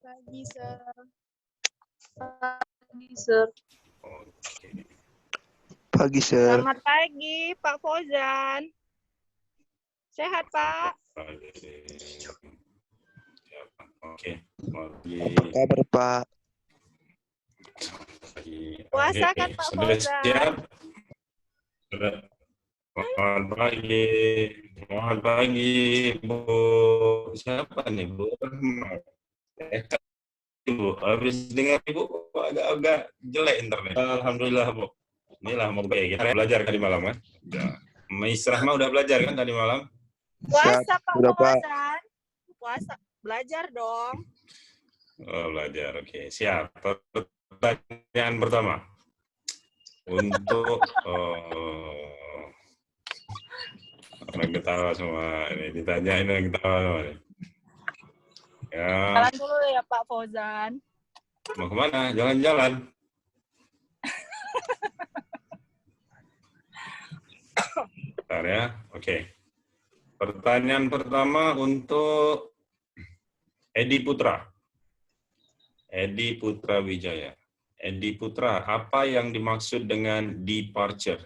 Pagi, Sir. Pagi, Sir. Oke. Pagi, Sir. Selamat pagi, Pak Fauzan. Sehat, Pak? Oke. Pagi. Apa kabar, Pak? Puasa Oke. kan, Pak Sudah Fauzan? siap? Sudah. Selamat pagi. Selamat pagi, Bu. Siapa nih, Bu? Ibu, habis dengar Ibu agak-agak jelek internet. Alhamdulillah, Bu. Inilah mau kita belajar tadi malam kan? Maisrah mah udah belajar kan tadi malam? Puasa, Pak Udah, Pak. Fauzan. Puasa. Belajar dong. Oh, belajar. Oke, siap. Pertanyaan pertama. Untuk orang ketawa semua ini ditanyain orang ketawa semua nih. Ya, Jalan dulu ya, Pak Fauzan. mau kemana? Jalan-jalan. Bentar ya. Oke. Pertanyaan pertama untuk Edi Putra. Edi Putra Wijaya. Edi Putra, apa yang dimaksud dengan departure?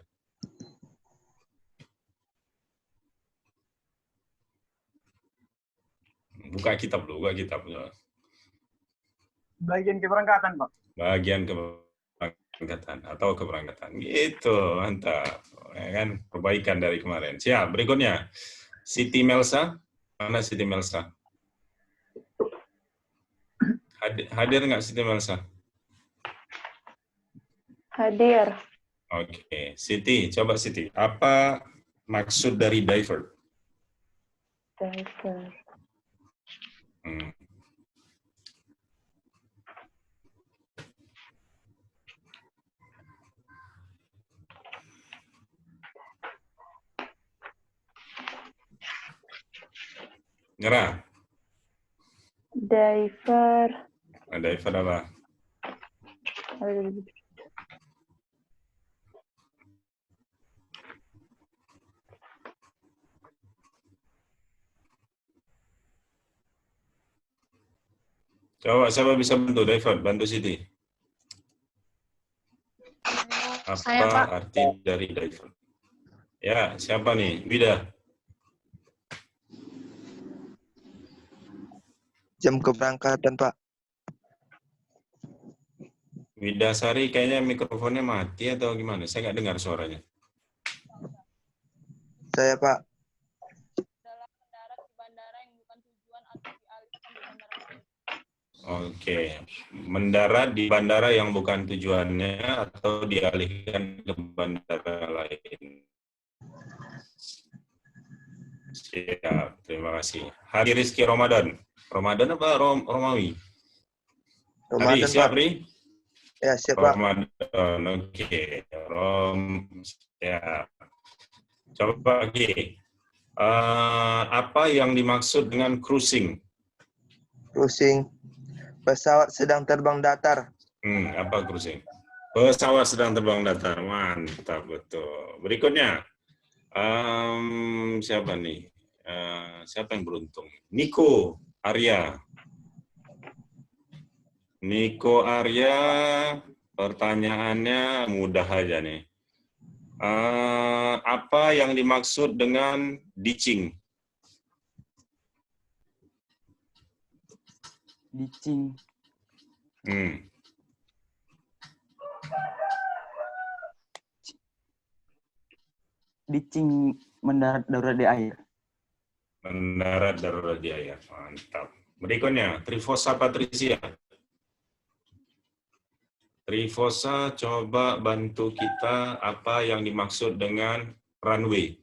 Buka kitab dulu, buka kitab. Bagian keberangkatan, Pak. Bagian keberangkatan atau keberangkatan. Gitu, mantap. Ya kan, perbaikan dari kemarin. Siap, berikutnya. Siti Melsa. Mana Siti Melsa? Hadir nggak Siti Melsa? Hadir. Oke, Siti, coba Siti. Apa maksud dari divert? Divert. Nyerah? Divert. Divert apa? Coba siapa bisa bantu divert? Bantu Siti. Apa Saya, Pak. arti dari divert? Ya, siapa nih? Wida. Jam keberangkatan, Pak. Widasari kayaknya mikrofonnya mati atau gimana? Saya nggak dengar suaranya. Saya, Pak. Dalam mendarat di bandara yang bukan tujuan atau dialihkan di bandara lain. Oke. Mendarat di bandara yang bukan tujuannya atau dialihkan ke bandara lain. Siap, terima kasih. Hari Rizky Ramadan. Ramadan apa Romawi? Hari, Ramadan, siap, Pak. Ri? Ya, siap, Pak. Ramadan, oke. Siap. Coba lagi. Apa yang dimaksud dengan cruising? Cruising. Pesawat sedang terbang datar. Apa cruising? Pesawat sedang terbang datar. Mantap, betul. Berikutnya. Siapa nih? Siapa yang beruntung? Niko Arya. Niko Arya, pertanyaannya mudah aja nih. Apa yang dimaksud dengan ditching? Ditching. Ditching mendarat darurat di air. Mendarat darurat di air. Mantap. Berikutnya, Trifosa Patricia. Trifosa, coba bantu kita apa yang dimaksud dengan runway.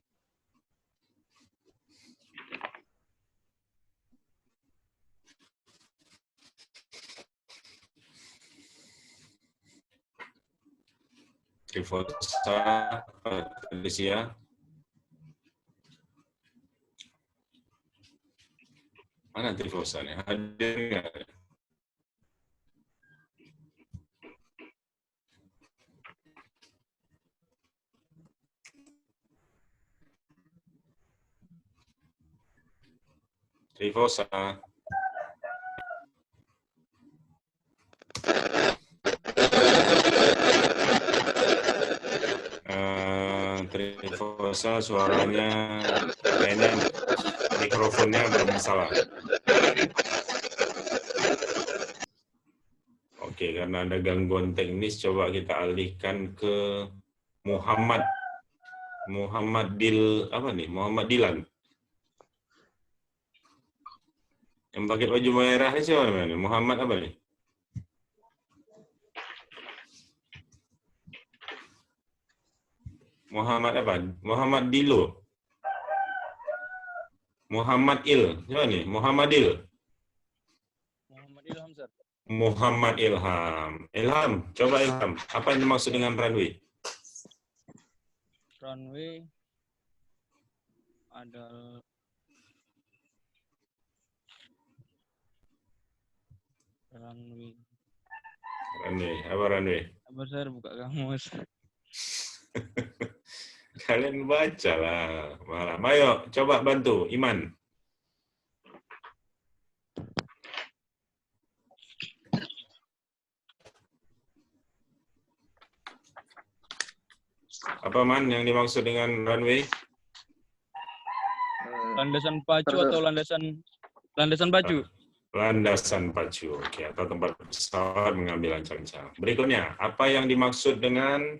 Trifosa Patricia. Mana Trifosa nih? Hadir nggak? Trifosa. rasa suaranya kayaknya mikrofonnya bermasalah. Oke, karena ada gangguan teknis, coba kita alihkan ke Muhammad. Muhammad Dilan. Yang pakai baju merah ini siapa namanya? Muhammad apa nih? Muhammad apa? Muhammad Dilo. Muhammad Il. Siapa nih? Muhammad Il. Muhammad Ilham, Sir. Muhammad Ilham. Ilham, coba Ilham. Apa yang dimaksud dengan runway? Runway adalah runway. Runway. Apa runway? Apa, Sir? Buka kamus. Kalian baca lah. Malah. Ayo, coba bantu. Iman. Apa Man yang dimaksud dengan runway? Landasan pacu atau landasan pacu? Landasan pacu. Oke, atau tempat pesawat mengambil ancang-ancang. Berikutnya, apa yang dimaksud dengan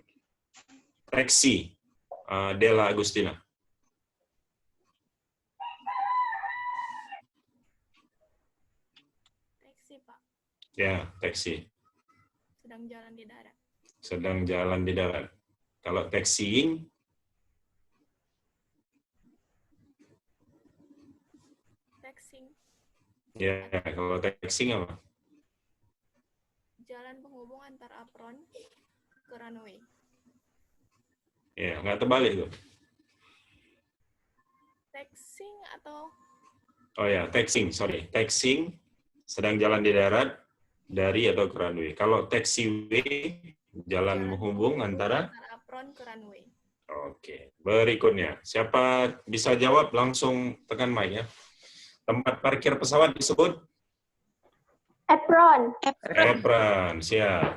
taksi? Della Agustina. Taksi, Pak. Ya, taksi. Sedang jalan di darat. Sedang jalan di darat. Kalau taxiing, Taxing. ya kalau taxiing apa? Jalan penghubung antar apron ke runway. Ya, nggak terbalik tuh. Taxing atau Oh ya, taxiing, sorry. Taxiing, sedang jalan di darat, dari atau ke runway. Kalau taxiway, jalan menghubung antara. antar apron ke runway. Oke, berikutnya. Siapa bisa jawab langsung tekan mic ya. Tempat parkir pesawat disebut? Apron. Apron, siap.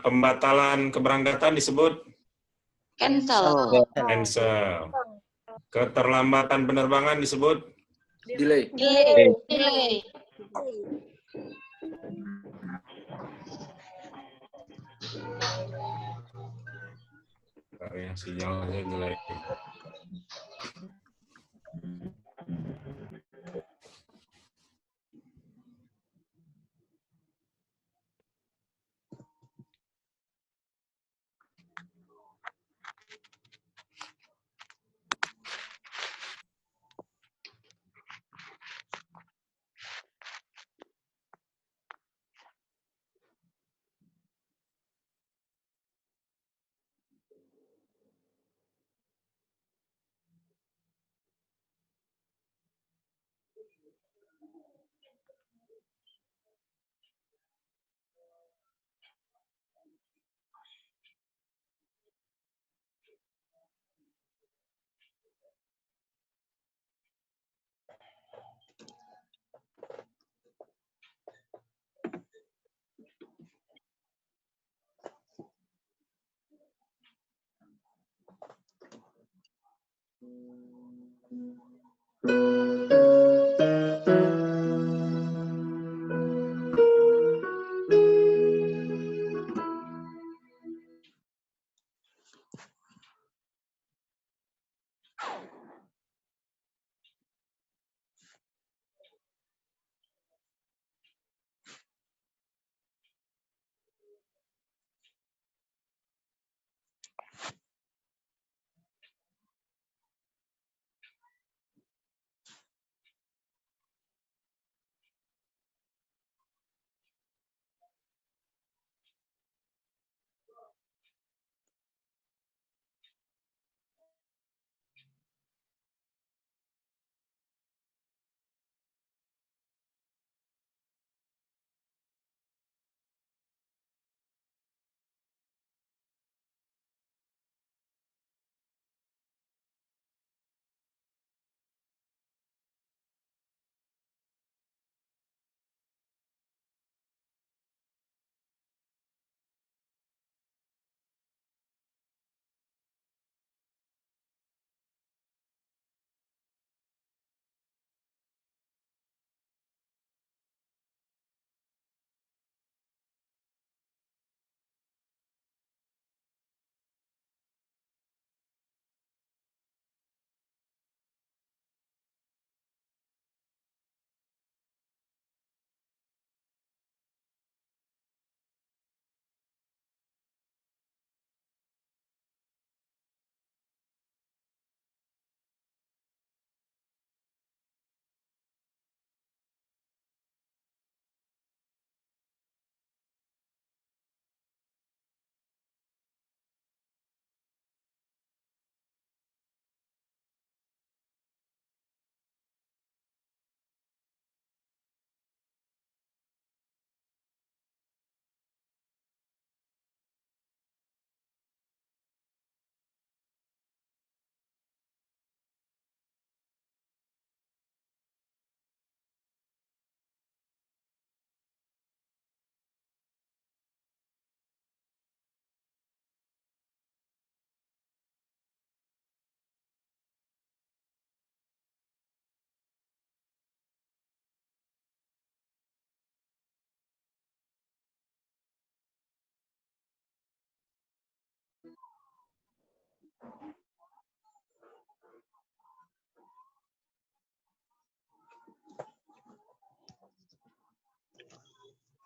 Pembatalan keberangkatan disebut? Cancel. Cancel. Keterlambatan penerbangan disebut? Delay. Ya, sinyalnya jelek.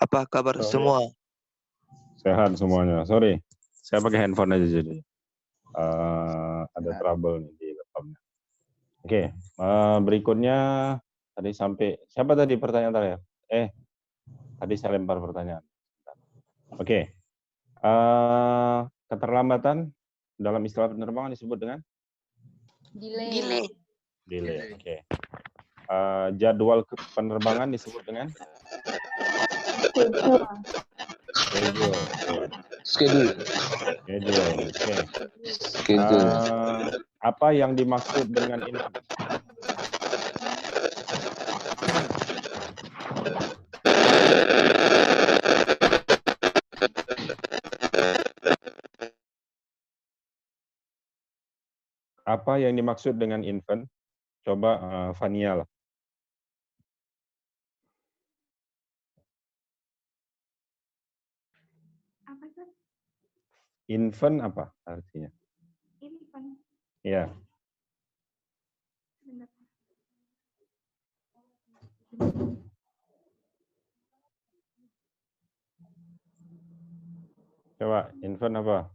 Apa kabar semua? Sehat semuanya. Sorry, saya pakai handphone aja jadi. Ada trouble nih di laptopnya. Oke, berikutnya tadi sampai siapa tadi pertanyaan terakhir? Tadi saya lempar pertanyaan. Oke, keterlambatan dalam istilah penerbangan disebut dengan Delay. delay. Oke. Jadwal penerbangan disebut dengan schedule. Oke. Apa yang dimaksud dengan info? Apa yang dimaksud dengan infant? Coba Fania lah. Apa tuh? Infant apa artinya? Infant. Iya. Coba infant apa?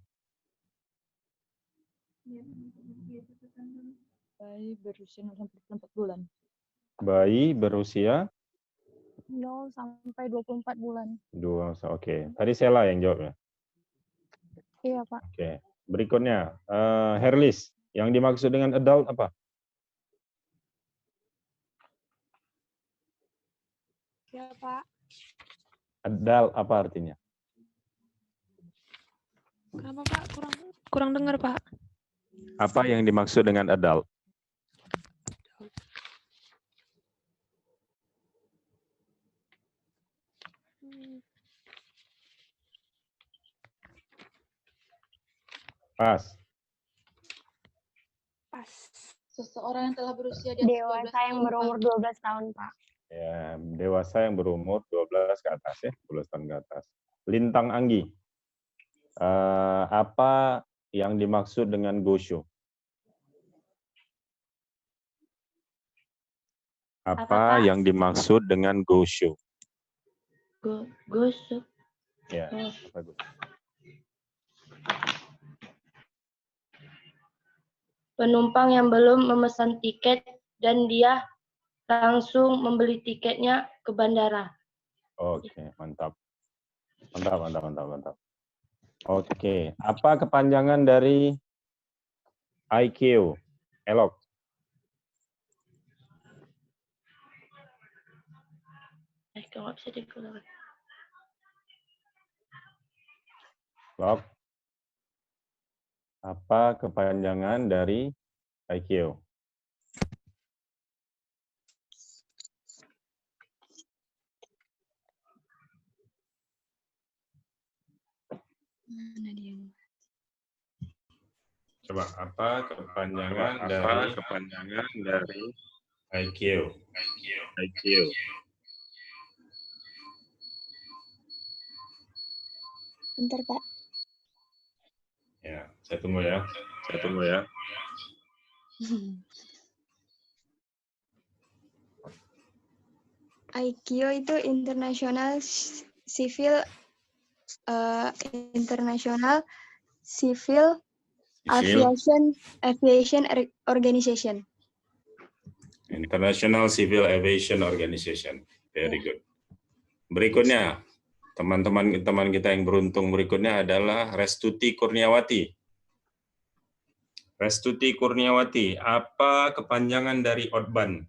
Bayi berusia 0 sampai 24 bulan. Bayi berusia 0 sampai 24 bulan. 2. Oke. Tadi Sela yang jawabnya. Iya, Pak. Oke. Berikutnya, Herlis. Yang dimaksud dengan adult apa? Iya, Pak. Adult apa artinya? Kenapa, Pak? Kurang dengar, Pak. Apa yang dimaksud dengan adult? Pas. Pas. Seseorang yang telah berusia di atas 12 Dewasa yang berumur 12 tahun, Pak. Ya, dewasa yang berumur 12 ke atas ya, 12 tahun ke atas. Lintang Anggi. Apa yang dimaksud dengan go-show? Apa yang dimaksud dengan go-show? Go-show. Ya, bagus. Penumpang yang belum memesan tiket dan dia langsung membeli tiketnya ke bandara. Oke, mantap. Mantap. Oke, apa kepanjangan dari IQ? Elok. Nggak bisa dikeluarkan. Lok. Apa kepanjangan dari IQ? Mana dia? Coba apa kepanjangan dari IQ? Bentar, Pak. Ya, saya tunggu ya. IQ itu International Civil Aviation Organization. International Civil Aviation Organization. Very good. Berikutnya, teman-teman kita yang beruntung berikutnya adalah Restuti Kurniawati. Restuti Kurniawati, apa kepanjangan dari OTBAN?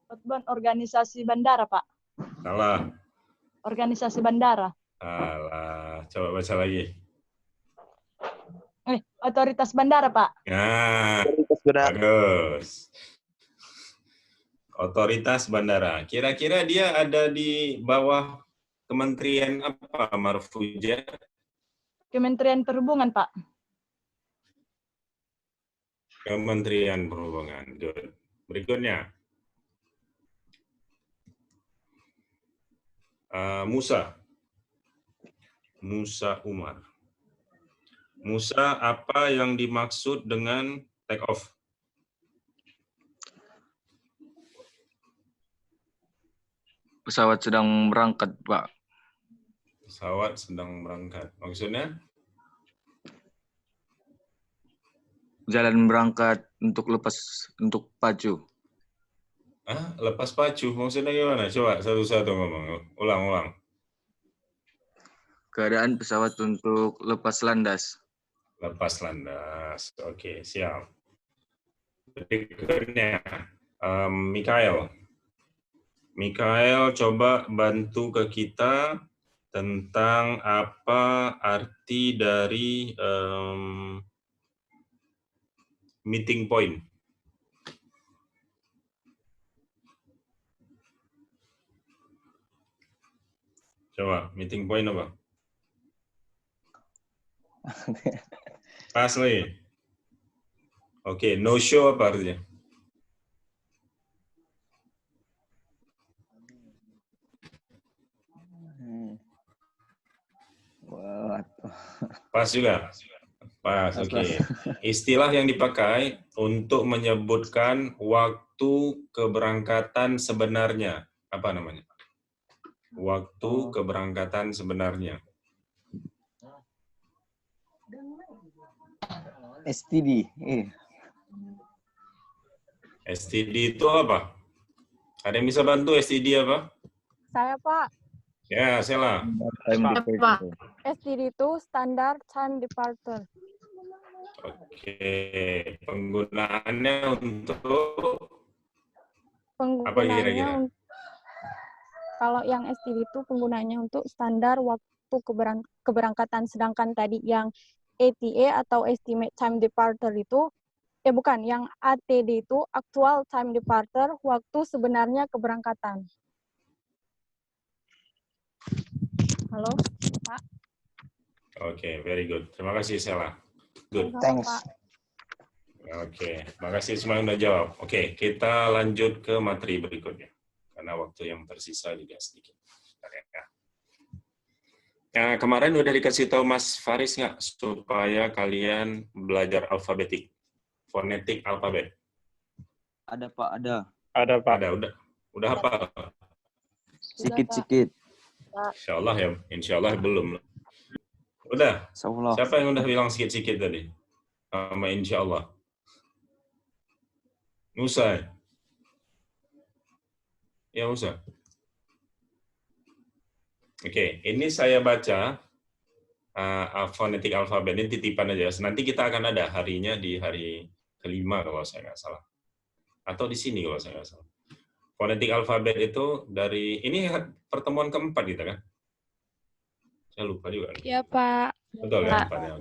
Outbound organisasi bandara, Pak. Salah. Organisasi bandara. Salah. Coba baca lagi. Otoritas bandara, Pak. Nah, bagus. Otoritas bandara. Kira-kira dia ada di bawah kementerian apa, Marfuja? Kementerian Perhubungan, Pak. Kementerian Perhubungan. Good. Berikutnya. Musa Umar. Musa, apa yang dimaksud dengan take off? Pesawat sedang berangkat, Pak. Pesawat sedang berangkat. Maksudnya? Jalan berangkat untuk pacu. Lepas pacu. Maksudnya gimana? Coba satu-satu ngomong. Ulang. Keadaan pesawat untuk lepas landas. Lepas landas. Oke, siap. Berikutnya, Mikael. Mikael, coba bantu ke kita tentang apa arti dari meeting point. Coba, meeting point apa? Pas lagi. Oke, no show apa artinya? Pas juga? Pas, oke. Istilah yang dipakai untuk menyebutkan waktu keberangkatan sebenarnya. Apa namanya? Waktu keberangkatan sebenarnya. STD. STD itu apa? Ada yang bisa bantu STD apa? Saya, Pak. Ya, Sela. Pak. STD itu Standard Time Departure. Oke, penggunaannya untuk apa Penggunaannya kira-kira? kalau yang STD itu penggunaannya untuk standar waktu keberangkatan, sedangkan tadi yang ATA atau Estimate Time Departure itu, bukan, yang ATD itu Actual Time Departure, waktu sebenarnya keberangkatan. Halo, Pak. Oke, very good. Terima kasih, Sela. Good. Thanks. Oke, makasih semua yang udah jawab. Oke, kita lanjut ke materi berikutnya. Karena waktu yang tersisa juga sedikit. Nah, kemarin udah dikasih tahu Mas Faris nggak supaya kalian belajar alfabetik, fonetik alfabet? Ada Pak, ada. Ada, Pak. Udah apa? Sikit-sikit. Insya Allah ya, insya Allah belum. Udah? Insyaallah. Siapa yang udah bilang sikit-sikit tadi? Sama insya Allah. Musa. Ya, Musa. Oke, ini saya baca fonetik alfabet, ini titipan aja. Nanti kita akan ada harinya di hari kelima kalau saya nggak salah. Atau di sini kalau saya nggak salah. Fonetik alfabet itu dari, ini pertemuan keempat kita kan? Saya lupa juga. Iya, Pak. Betul ya, keempat ya.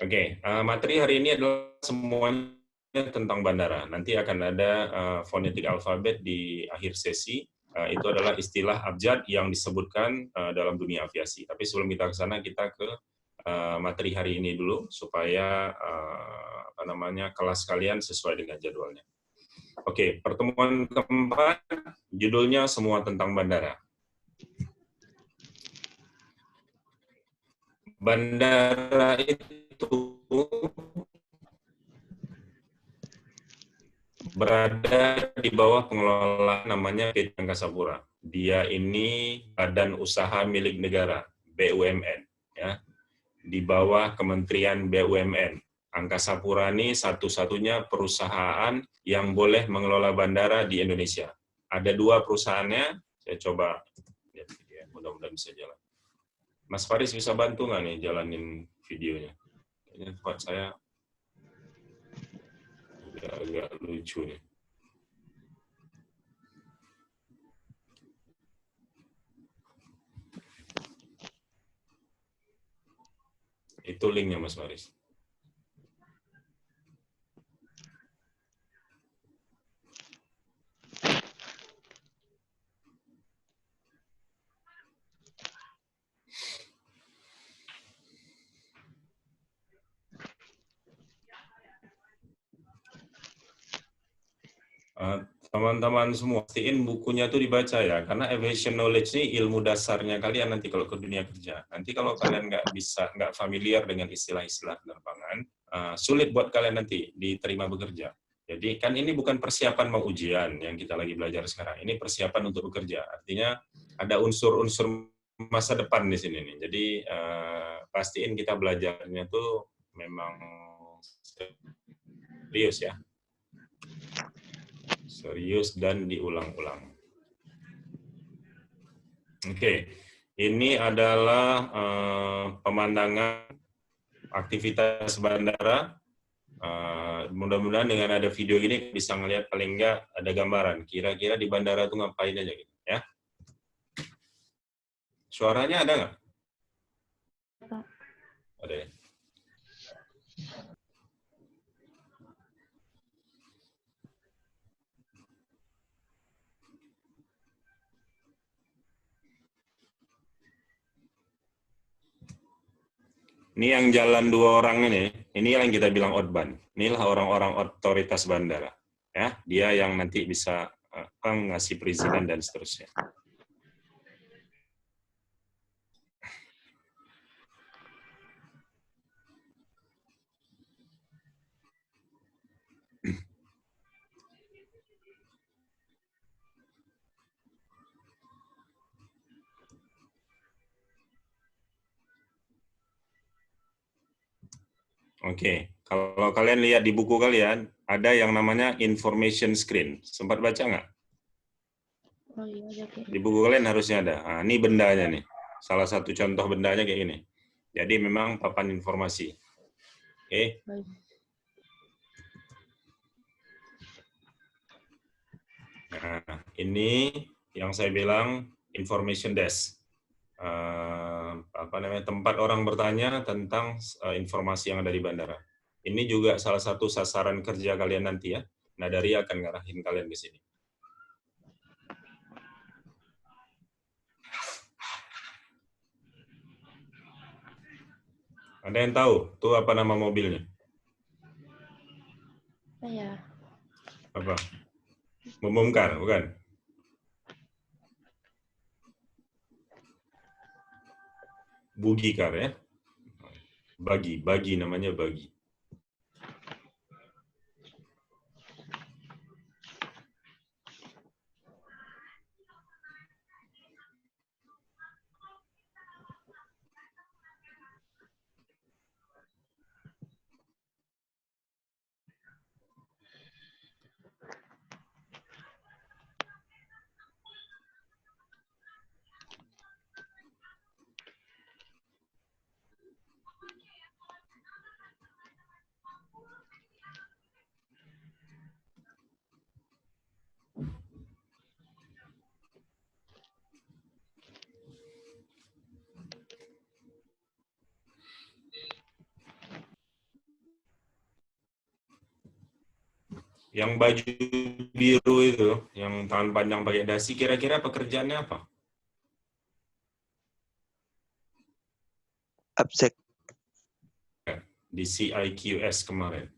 Oke, materi hari ini adalah semuanya tentang bandara. Nanti akan ada fonetik alfabet di akhir sesi. Itu adalah istilah abjad yang disebutkan dalam dunia aviasi. Tapi sebelum kita ke sana, kita ke materi hari ini dulu supaya kelas kalian sesuai dengan jadwalnya. Oke, pertemuan keempat judulnya semua tentang bandara. Bandara itu berada di bawah pengelola namanya PT Angkasa Pura. Dia ini badan usaha milik negara, BUMN, ya. Di bawah Kementerian BUMN. Angkasa Pura ini satu-satunya perusahaan yang boleh mengelola bandara di Indonesia. Ada 2 perusahaannya, saya coba lihat video, mudah-mudahan bisa jalan. Mas Faris bisa bantu nggak nih jalanin videonya? Kayaknya buat saya agak lucu nih. Itu linknya Mas Faris. teman-teman semua, pastiin bukunya tuh dibaca ya, karena aviation knowledge ini ilmu dasarnya kalian nanti kalau ke dunia kerja. Nanti kalau kalian nggak familiar dengan istilah-istilah penerbangan, sulit buat kalian nanti diterima bekerja. Jadi kan ini bukan persiapan mau ujian yang kita lagi belajar sekarang, ini persiapan untuk bekerja. Artinya ada unsur-unsur masa depan di sini nih. Jadi pastiin kita belajarnya tuh memang serius ya. Serius dan diulang-ulang. Oke, ini adalah pemandangan aktivitas bandara. Mudah-mudahan dengan ada video ini bisa ngelihat paling enggak ada gambaran. Kira-kira di bandara itu ngapain aja gitu ya. Suaranya ada nggak? Ada ya. Ini yang jalan 2 orang ini yang kita bilang outbound. Inilah orang-orang otoritas bandara. Ya, dia yang nanti bisa ngasih perizinan dan seterusnya. Oke, kalau kalian lihat di buku kalian, ada yang namanya information screen. Sempat baca nggak? Oh iya, oke. Di buku kalian harusnya ada. Nah, ini bendanya nih. Salah satu contoh bendanya kayak gini. Jadi memang papan informasi. Oke. Baik. Nah, ini yang saya bilang information desk. Tempat orang bertanya tentang informasi yang ada di bandara. Ini juga salah satu sasaran kerja kalian nanti ya. Nadari akan ngarahin kalian ke sini. Ada yang tahu tuh apa nama mobilnya? Ya. Apa? Membongkar, bukan? Buggy car ya. Bagi namanya bagi. Yang baju biru itu, yang tangan panjang pakai dasi, kira-kira pekerjaannya apa? Absek. Di CIQS kemarin.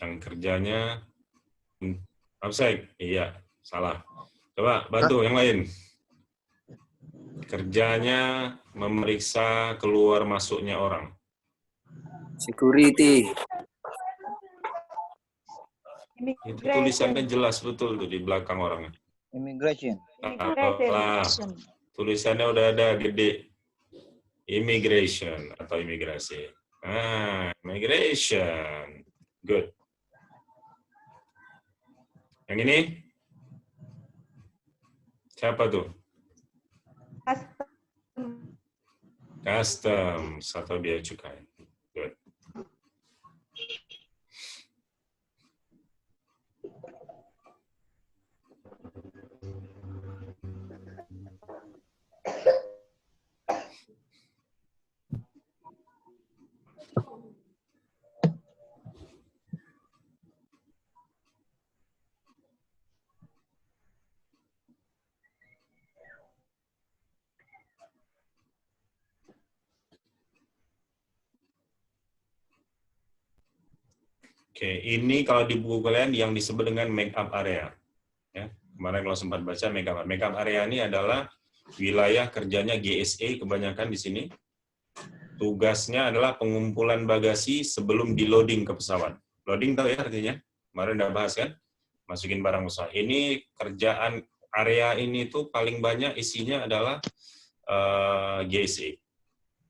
Yang kerjanya absek, iya, salah. Coba bantu yang lain. Kerjanya memeriksa keluar masuknya orang. Security. Itu tulisannya jelas betul tuh di belakang orangnya. Immigration. Salah. Tulisannya udah ada gede. Immigration atau imigrasi. Immigration. Good. Yang ini? Siapa tuh? Customs atau biaya cukai. Good. Oke, ini kalau di buku kalian yang disebut dengan make up area. Ya, kemarin kalau sempat baca make up area ini adalah wilayah kerjanya GSA kebanyakan di sini. Tugasnya adalah pengumpulan bagasi sebelum di-loading ke pesawat. Loading tahu ya artinya? Kemarin udah bahas kan? Masukin barang pesawat. Ini kerjaan area ini tuh paling banyak isinya adalah GSA.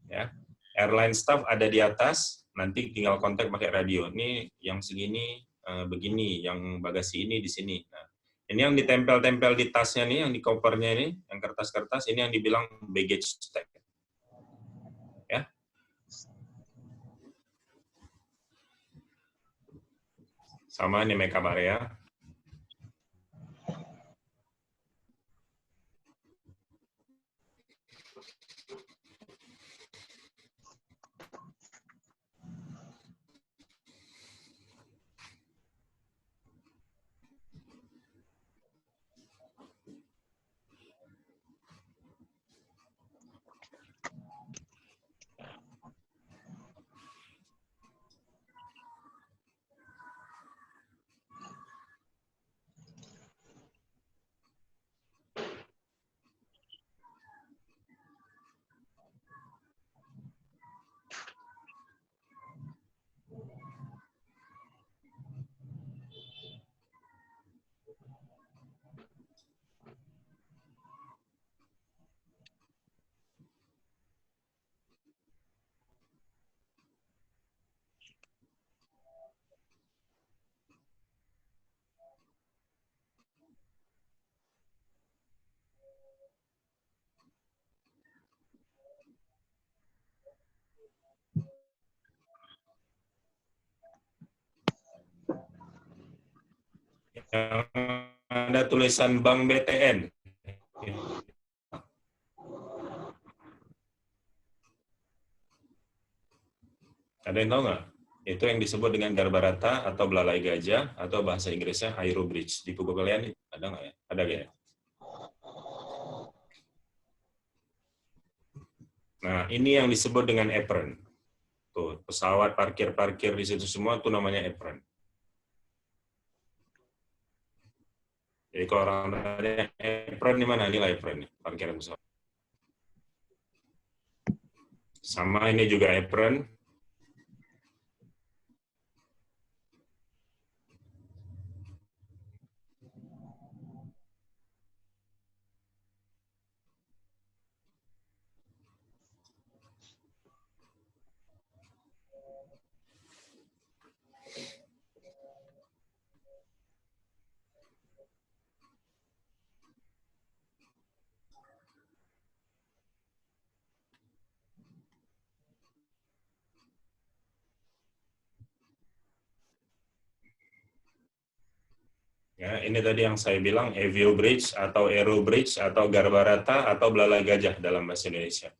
Ya. Airline staff ada di atas, nanti tinggal kontak pakai radio. Ini yang segini begini, yang bagasi ini di sini. Nah, ini yang ditempel-tempel di tasnya nih, yang di kopernya ini, yang kertas-kertas, ini yang dibilang baggage tag. Ya. Sama ini make up area. Yang ada tulisan Bank BTN. Ada yang tahu nggak? Itu yang disebut dengan Garbarata atau Belalai Gajah atau bahasa Inggrisnya Aerobridge. Di buku kalian ada nggak ya? Ada nggak ya? Nah, ini yang disebut dengan apron. Tuh, pesawat parkir-parkir di situ semua tuh namanya apron. Jadi kalau orang tanya apron di mana? Inilah apron, parkiran pesawat. Sama ini juga apron. Ya, ini tadi yang saya bilang Avio Bridge atau Aero Bridge atau Garbarata atau Belalai Gajah dalam bahasa Indonesia.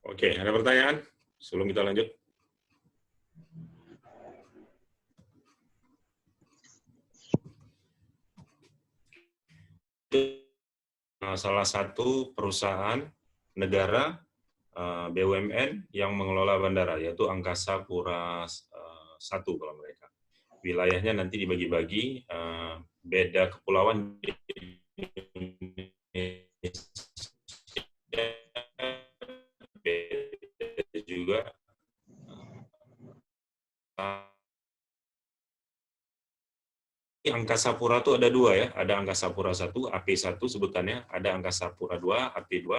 Oke, ada pertanyaan sebelum kita lanjut? Salah satu perusahaan negara BUMN yang mengelola bandara, yaitu Angkasa Pura I kalau mereka. Wilayahnya nanti dibagi-bagi, beda kepulauan di beda juga Angkasa Pura itu ada dua ya, ada Angkasa Pura I, AP1 sebutannya, ada Angkasa Pura II, AP2.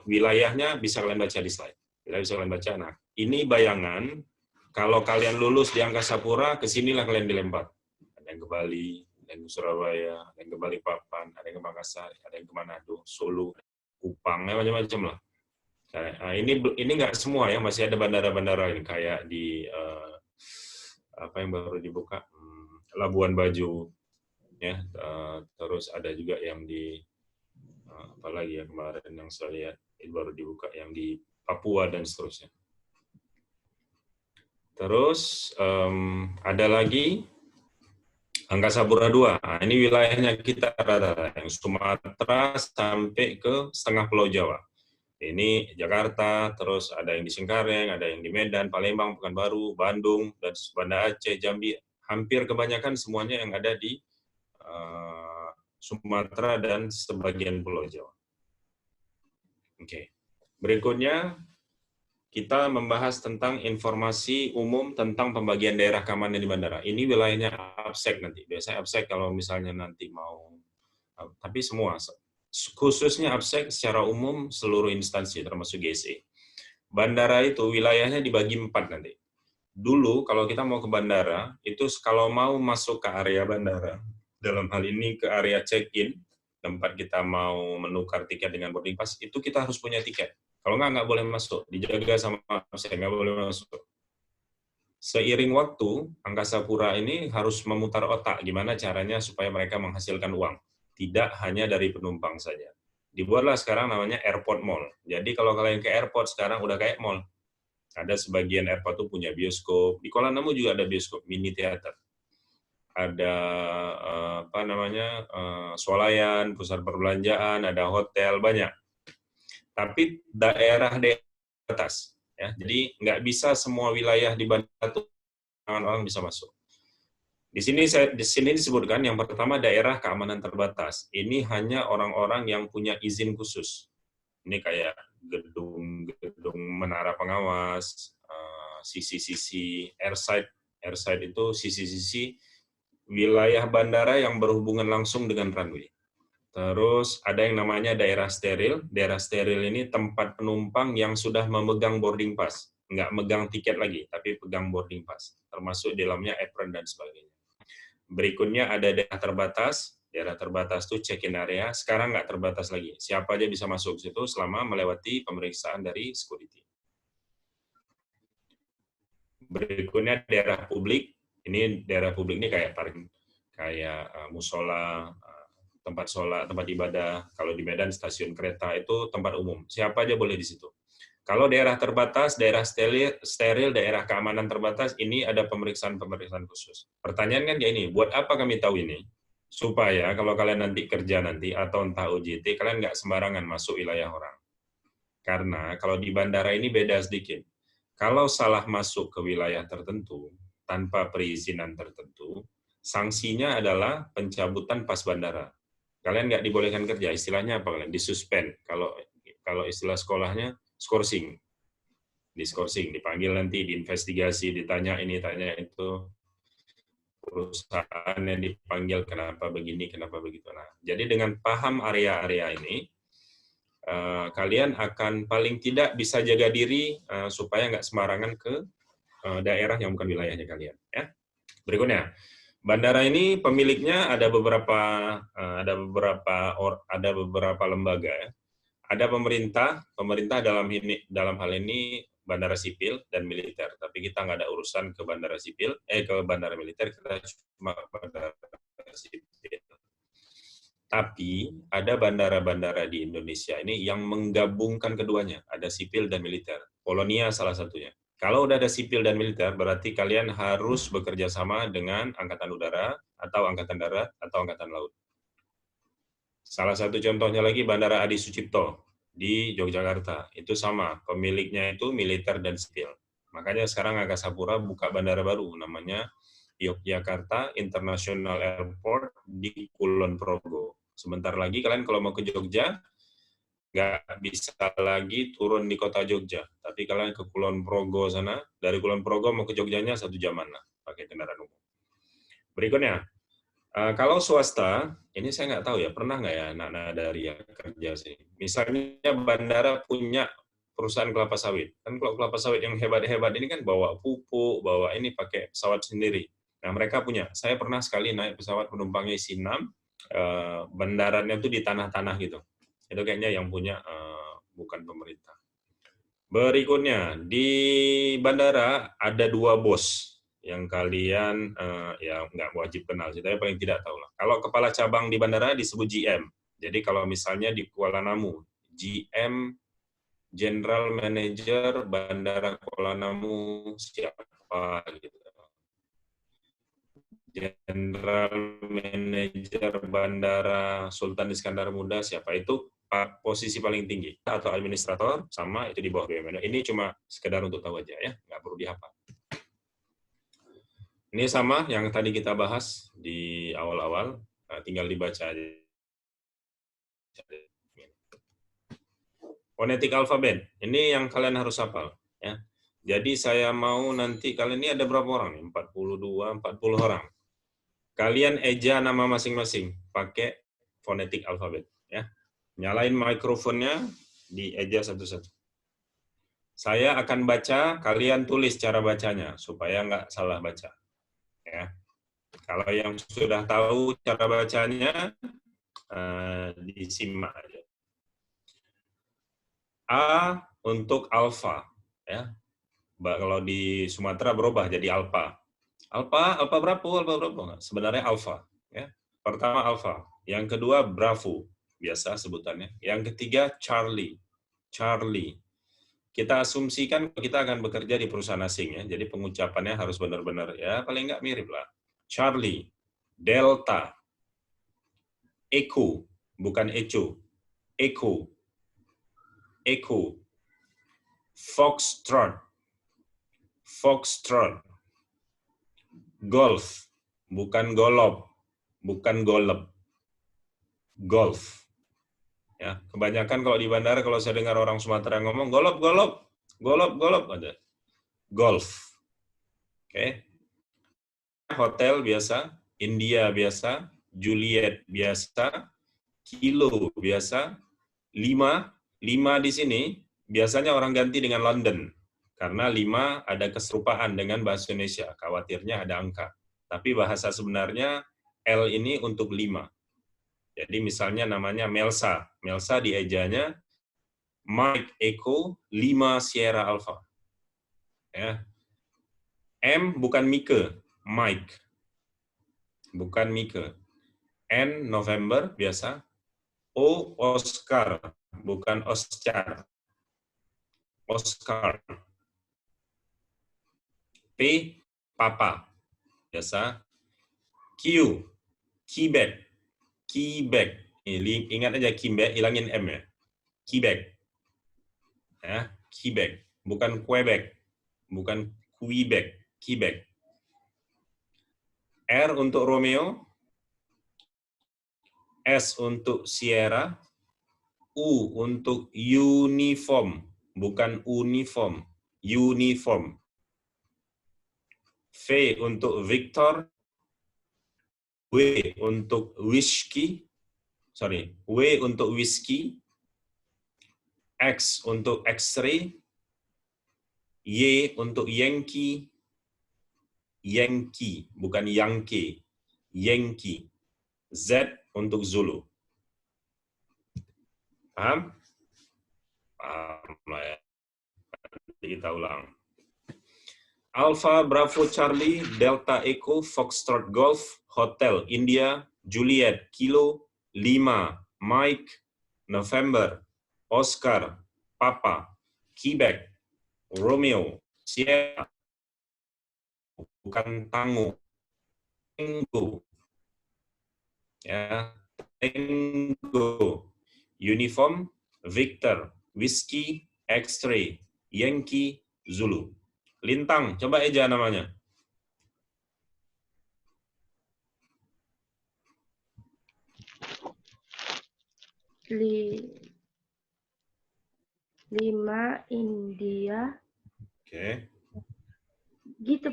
Wilayahnya bisa kalian baca di slide. Bisa kalian baca. Nah, ini bayangan kalau kalian lulus di Angkasa Pura, kesinilah kalian dilempar. Ada yang ke Bali, ada yang ke Surabaya, ada yang ke Balikpapan, ada yang ke Makassar, ada yang ke Manado, Solo, Kupang, macam-macam lah. Nah, ini nggak semua ya, masih ada bandara-bandara ini kayak di apa yang baru dibuka, Labuan Bajo, ya. Terus ada juga yang di apa lagi ya kemarin yang saya lihat baru dibuka yang di Papua dan seterusnya. Terus ada lagi Angkasa Pura II. Nah, ini wilayahnya kita rata-rata yang Sumatera sampai ke setengah Pulau Jawa. Ini Jakarta, terus ada yang di Cengkareng, ada yang di Medan, Palembang, Pekanbaru, Bandung, dan Banda Aceh, Jambi. Hampir kebanyakan semuanya yang ada di Sumatera dan sebagian Pulau Jawa. Oke. Berikutnya, kita membahas tentang informasi umum tentang pembagian daerah keamanan di bandara. Ini wilayahnya APSEC nanti. Biasanya APSEC kalau misalnya nanti mau, tapi semua, khususnya APSEC secara umum seluruh instansi, termasuk GSE. Bandara itu wilayahnya dibagi 4 nanti. Dulu kalau kita mau ke bandara, itu kalau mau masuk ke area bandara, dalam hal ini ke area check-in, tempat kita mau menukar tiket dengan boarding pass, itu kita harus punya tiket. Kalau nggak boleh masuk, dijaga sama saya, nggak boleh masuk. Seiring waktu, Angkasa Pura ini harus memutar otak gimana caranya supaya mereka menghasilkan uang. Tidak hanya dari penumpang saja. Dibuatlah sekarang namanya airport mall. Jadi kalau kalian ke airport sekarang udah kayak mall. Ada sebagian airport tuh punya bioskop. Di Kuala Namu juga ada bioskop, mini teater. Ada apa namanya swalayan, pusat perbelanjaan, ada hotel, banyak. Tapi daerah atas, ya. Jadi nggak bisa semua wilayah di bandara itu orang bisa masuk. Di sini disebutkan yang pertama daerah keamanan terbatas. Ini hanya orang-orang yang punya izin khusus. Ini kayak gedung menara pengawas, sisi-sisi airside itu sisi-sisi wilayah bandara yang berhubungan langsung dengan runway. Terus ada yang namanya daerah steril. Daerah steril ini tempat penumpang yang sudah memegang boarding pass. Nggak megang tiket lagi, tapi pegang boarding pass. Termasuk di dalamnya apron dan sebagainya. Berikutnya ada daerah terbatas. Daerah terbatas itu check-in area. Sekarang nggak terbatas lagi. Siapa aja bisa masuk ke situ selama melewati pemeriksaan dari security. Berikutnya daerah publik. Ini daerah publik ini kayak parking, kayak musola, tempat sholat, tempat ibadah. Kalau di Medan stasiun kereta itu tempat umum. Siapa aja boleh di situ. Kalau daerah terbatas, daerah steril, daerah keamanan terbatas, ini ada pemeriksaan-pemeriksaan khusus. Pertanyaan kan kayak ini, buat apa kami tahu ini? Supaya kalau kalian nanti kerja nanti, atau entah OJT, kalian nggak sembarangan masuk wilayah orang. Karena kalau di bandara ini beda sedikit. Kalau salah masuk ke wilayah tertentu, tanpa perizinan tertentu, sanksinya adalah pencabutan pas bandara. Kalian nggak dibolehkan kerja, istilahnya apa kalian? Disuspend. Kalau istilah sekolahnya, skorsing. Diskorsing, dipanggil nanti, diinvestigasi, ditanya ini, tanya itu. Perusahaan yang dipanggil kenapa begini, kenapa begitu. Nah, jadi dengan paham area-area ini, kalian akan paling tidak bisa jaga diri supaya nggak sembarangan ke daerah yang bukan wilayahnya kalian. Ya. Berikutnya, bandara ini pemiliknya ada beberapa lembaga. Ya. Ada pemerintah dalam hal ini bandara sipil dan militer. Tapi kita nggak ada urusan ke bandara sipil, ke bandara militer, kita cuma bandara sipil. Tapi ada bandara-bandara di Indonesia ini yang menggabungkan keduanya, ada sipil dan militer. Polonia salah satunya. Kalau udah ada sipil dan militer, berarti kalian harus bekerja sama dengan Angkatan Udara, atau Angkatan Darat, atau Angkatan Laut. Salah satu contohnya lagi Bandara Adi Sucipto di Yogyakarta. Itu sama, pemiliknya itu militer dan sipil. Makanya sekarang Angkasa Pura buka bandara baru, namanya Yogyakarta International Airport di Kulon Progo. Sebentar lagi kalian kalau mau ke Jogja, nggak bisa lagi turun di kota Jogja. Tapi kalian ke Kulon Progo sana, dari Kulon Progo mau ke Jogjanya 1 jaman lah, pakai kendaraan umum. Berikutnya, kalau swasta, ini saya nggak tahu ya, pernah nggak ya anak-anak dari yang kerja sih. Misalnya bandara punya perusahaan kelapa sawit. Kan kalau kelapa sawit yang hebat-hebat ini kan bawa pupuk, bawa ini pakai pesawat sendiri. Nah, mereka punya. Saya pernah sekali naik pesawat penumpangnya isi 6, bandaranya itu di tanah-tanah gitu. Itu kayaknya yang punya bukan pemerintah. Berikutnya, di bandara ada 2 bos yang kalian ya nggak wajib kenal sih, tapi paling tidak tahu lah. Kalau kepala cabang di bandara disebut GM. Jadi kalau misalnya di Kuala Namu, GM General Manager Bandara Kuala Namu siapa gitu. General Manager Bandara Sultan Iskandar Muda siapa, itu posisi paling tinggi, atau administrator sama itu di bawah BUMN. Ini cuma sekedar untuk tahu aja ya, nggak perlu dihafal. Ini sama yang tadi kita bahas di awal-awal, tinggal dibaca aja. Fonetik alfabet, ini yang kalian harus hafal ya. Jadi saya mau nanti, kalian ini ada berapa orang nih? 40 orang. Kalian eja nama masing-masing pakai fonetik alfabet ya. Nyalain mikrofonnya, dieja satu-satu. Saya akan baca, kalian tulis cara bacanya supaya nggak salah baca ya. Kalau yang sudah tahu cara bacanya, disimak aja. A untuk alfa ya. Kalau di Sumatera berubah jadi alpa. Alfa berapa? Sebenarnya alfa ya. Pertama alfa, yang kedua bravo, biasa sebutannya. Yang ketiga Charlie. Kita asumsikan kita akan bekerja di perusahaan asing ya. Jadi pengucapannya harus benar-benar ya, paling nggak mirip lah. Charlie, Delta, Echo, bukan Echo. Echo, Foxtrot, Golf, bukan golop, bukan golep, golf. Ya, kebanyakan kalau di bandara kalau saya dengar orang Sumatera ngomong golop ada. Golf. Oke. Hotel biasa, India biasa, Juliet biasa, Kilo biasa, 5 di sini biasanya orang ganti dengan London. Karena 5 ada keserupaan dengan bahasa Indonesia, khawatirnya ada angka. Tapi bahasa sebenarnya L ini untuk 5. Jadi misalnya namanya Melsa. Melsa di ejanya Mike Echo 5 Sierra Alpha. Ya. M bukan Mike, Mike. Bukan Mike. N November biasa. O Oscar, bukan Oscar. Oscar. P Papa. Biasa. Q Quebec. Ingat aja Quebec, hilangin M ya. Quebec. Ya, Quebec, bukan Quebec. Bukan Quebec, Quebec. R untuk Romeo. S untuk Sierra. U untuk uniform, bukan uniform. Uniform. V untuk Victor. W untuk whiskey. W untuk whiskey. X untuk X-ray. Y untuk Yankee. Yankee, bukan Yankee. Yankee. Z untuk Zulu. Paham? Paham lah ya. Nanti kita ulang. Alpha, Bravo, Charlie, Delta, Echo, Foxtrot, Golf, Hotel, India, Juliet, Kilo, 5. Mike, November, Oscar, Papa, Quebec, Romeo, Sierra, bukan Tango, Tango, ya, Tango, Uniform, Victor, Whiskey, X-ray, Yankee, Zulu. Lintang, coba eja namanya. Lima India. Oke. Gitu.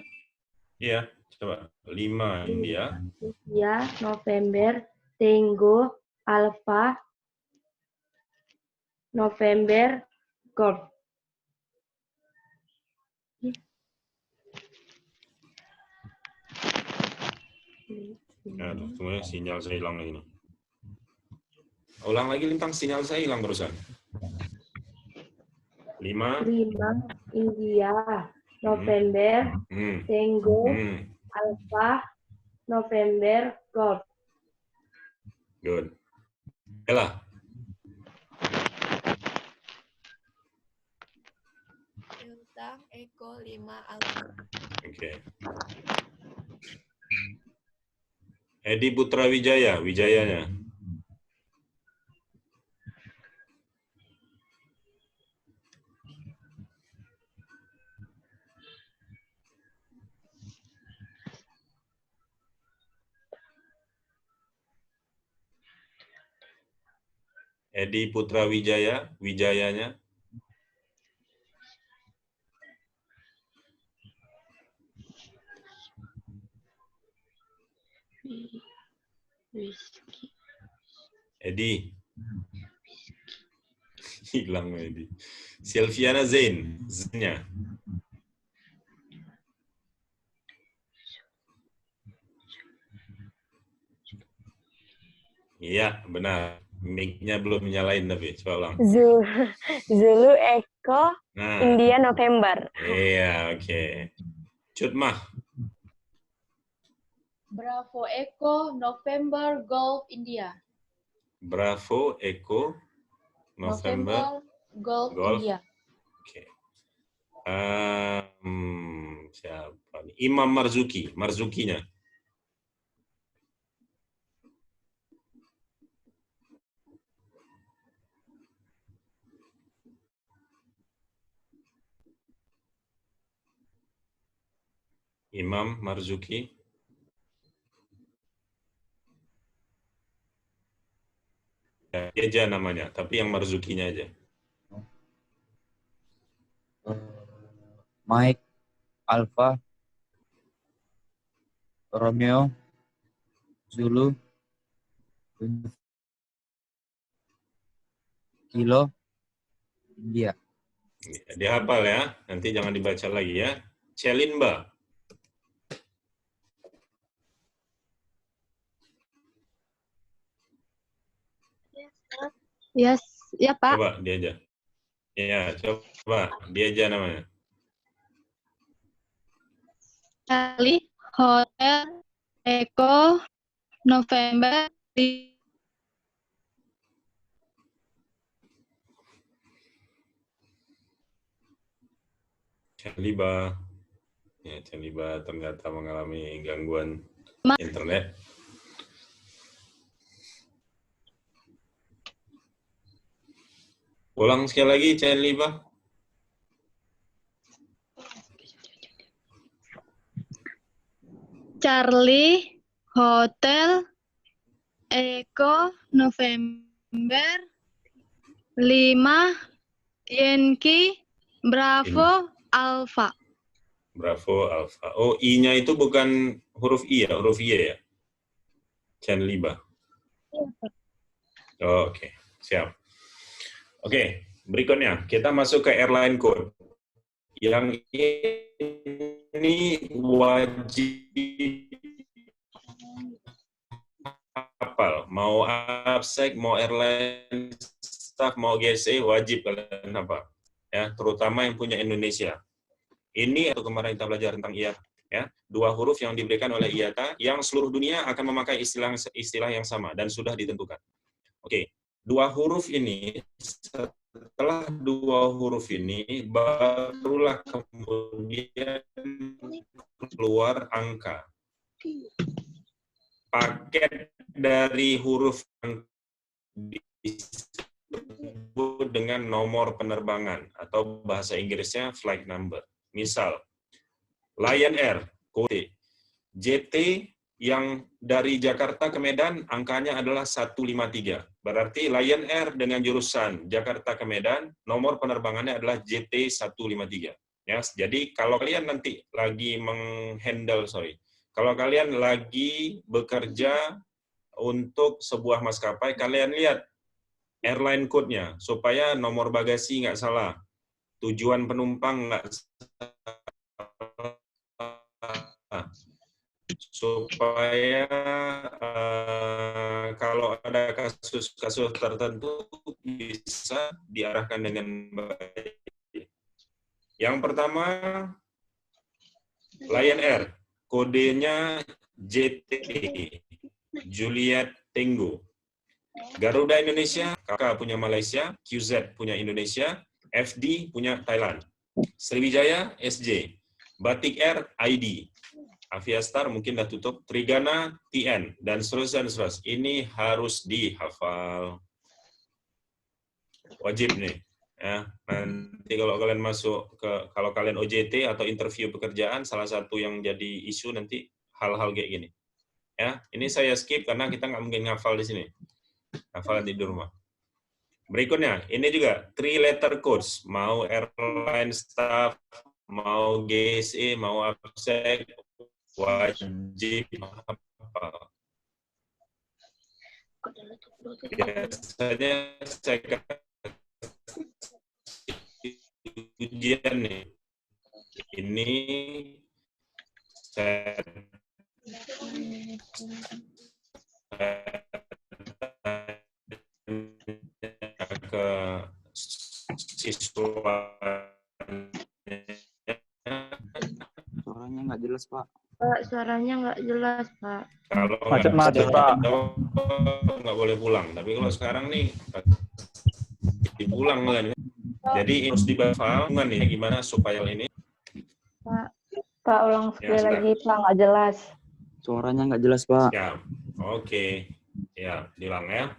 Iya, coba. 5 India. India, November, Tango, Alpha, November, Golf. Ya, tunggu ya, sinyal saya hilang lagi nih. Ulang lagi Lintang, sinyal saya hilang barusan. 5. India, November, Tango, Hmm. Alpha, November, Golf. Good. Ella. Delta Eko 5 Alpha. Oke. Edi Putra Wijaya, Wijayanya. Edi Putra Wijaya, Wijayanya. Edi. Hilang Edi. Silviana Zain, Z-nya. Iya, benar. Mic-nya belum nyalain tapi coba ulang. Zulu Eko Nah, India November. iya, oke. Cutmah. Bravo Eko November Golf India. Bravo Eko November Golf Golf. India. Oke. Siapa nih? Imam Marzuki, Marzukinya. Imam Marzuki. Ya, dia aja namanya, tapi yang Marzukinya aja. Mike, Alpha, Romeo, Zulu, Kilo, India. Dia hafal ya, nanti jangan dibaca lagi ya. Celinba. Yes, ya Pak. Coba dia aja. Ya, coba dia aja namanya. Charlie Hotel Eko November Celiba. Ya, Celiba ternyata mengalami gangguan internet. Ulang sekali lagi, Celiba. Charlie Hotel Eko November 5 Yankee Bravo Alpha. Bravo, Alpha. Oh, I-nya itu bukan huruf I ya, huruf Y ya? Celiba. Oh, oke, siap. Oke, berikutnya kita masuk ke airline code. Yang ini wajib hafal. Mau absek, mau airline staff, mau GSA, wajib kalian hafal. Ya, terutama yang punya Indonesia. Ini atau kemarin kita belajar tentang IATA. Ya, 2 huruf yang diberikan oleh IATA yang seluruh dunia akan memakai istilah yang sama dan sudah ditentukan. Oke, dua huruf ini, setelah dua huruf ini, barulah kemudian keluar angka. Paket dari huruf disebut dengan nomor penerbangan, atau bahasa Inggrisnya flight number. Misal, Lion Air, kode JT yang dari Jakarta ke Medan, angkanya adalah 153. Berarti Lion Air dengan jurusan Jakarta ke Medan, nomor penerbangannya adalah JT 153. Ya, jadi kalau kalian nanti lagi kalau kalian lagi bekerja untuk sebuah maskapai, kalian lihat airline code-nya, supaya nomor bagasi nggak salah, tujuan penumpang nggak salah, supaya kalau ada kasus-kasus tertentu bisa diarahkan dengan baik. Yang pertama, Lion Air, kodenya JT, Juliet Tango. Garuda Indonesia, KK punya Malaysia, QZ punya Indonesia, FD punya Thailand. Sriwijaya, SJ. Batik Air, ID. Aviastar mungkin dah tutup, Trigana, TN, dan seterusnya. Ini harus dihafal. Wajib nih. Ya, nanti kalau kalian kalau kalian OJT atau interview pekerjaan, salah satu yang jadi isu nanti hal-hal kayak gini. Ya, ini saya skip karena kita nggak mungkin ngafal di sini. Hafal di rumah. Berikutnya, ini juga 3-letter codes, mau airline staff, mau GSE, mau APSEC, wajib hafal. Biasanya saya ujian nih. Ini saya ke siswa. Suaranya nggak jelas, Pak. Pak, suaranya nggak jelas, Pak. Kalau Macet-macet, Pak. nggak boleh pulang. Tapi kalau sekarang nih dipulang kan. Jadi harus dibahas nih gimana supaya ini. Pak, ulang sekali sudah. lagi, Pak, nggak jelas. Suaranya nggak jelas, Pak. Ya, oke. Ya, diulang ya.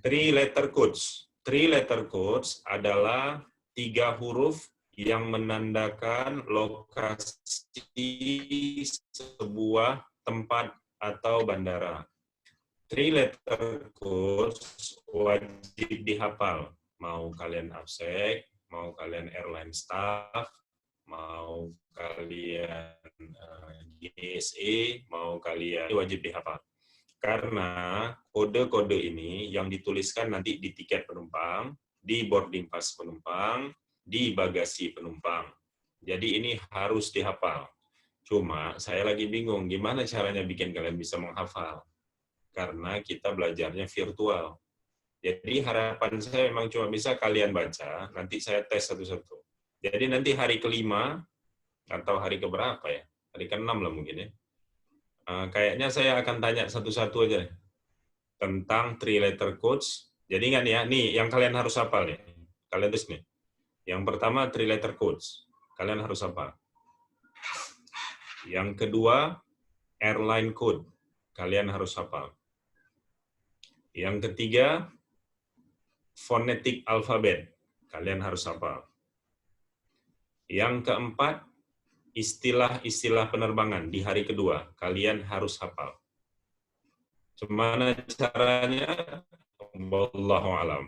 3-letter codes. 3-letter codes adalah 3 huruf yang menandakan lokasi sebuah tempat atau bandara. 3-letter codes wajib dihafal. Mau kalian APSEC, mau kalian airline staff, mau kalian GSE, mau kalian wajib dihafal. Karena kode-kode ini yang dituliskan nanti di tiket penumpang, di boarding pass penumpang, di bagasi penumpang. Jadi ini harus dihafal. Cuma saya lagi bingung gimana caranya bikin kalian bisa menghafal. Karena kita belajarnya virtual. Jadi harapan saya memang cuma bisa kalian baca, nanti saya tes satu-satu. Jadi nanti hari ke-5, atau hari ke-berapa ya? Hari ke-6 lah mungkin ya. Kayaknya saya akan tanya satu-satu aja tentang 3-letter codes. Jadi ingat ya, nih yang kalian harus hafal nih. Kalian tulis nih. Yang pertama 3-letter codes. Kalian harus hafal. Yang kedua airline code. Kalian harus hafal. Yang ketiga phonetic alphabet. Kalian harus hafal. Yang keempat istilah-istilah penerbangan di hari kedua, kalian harus hafal. Gimana caranya? Wallahu alam.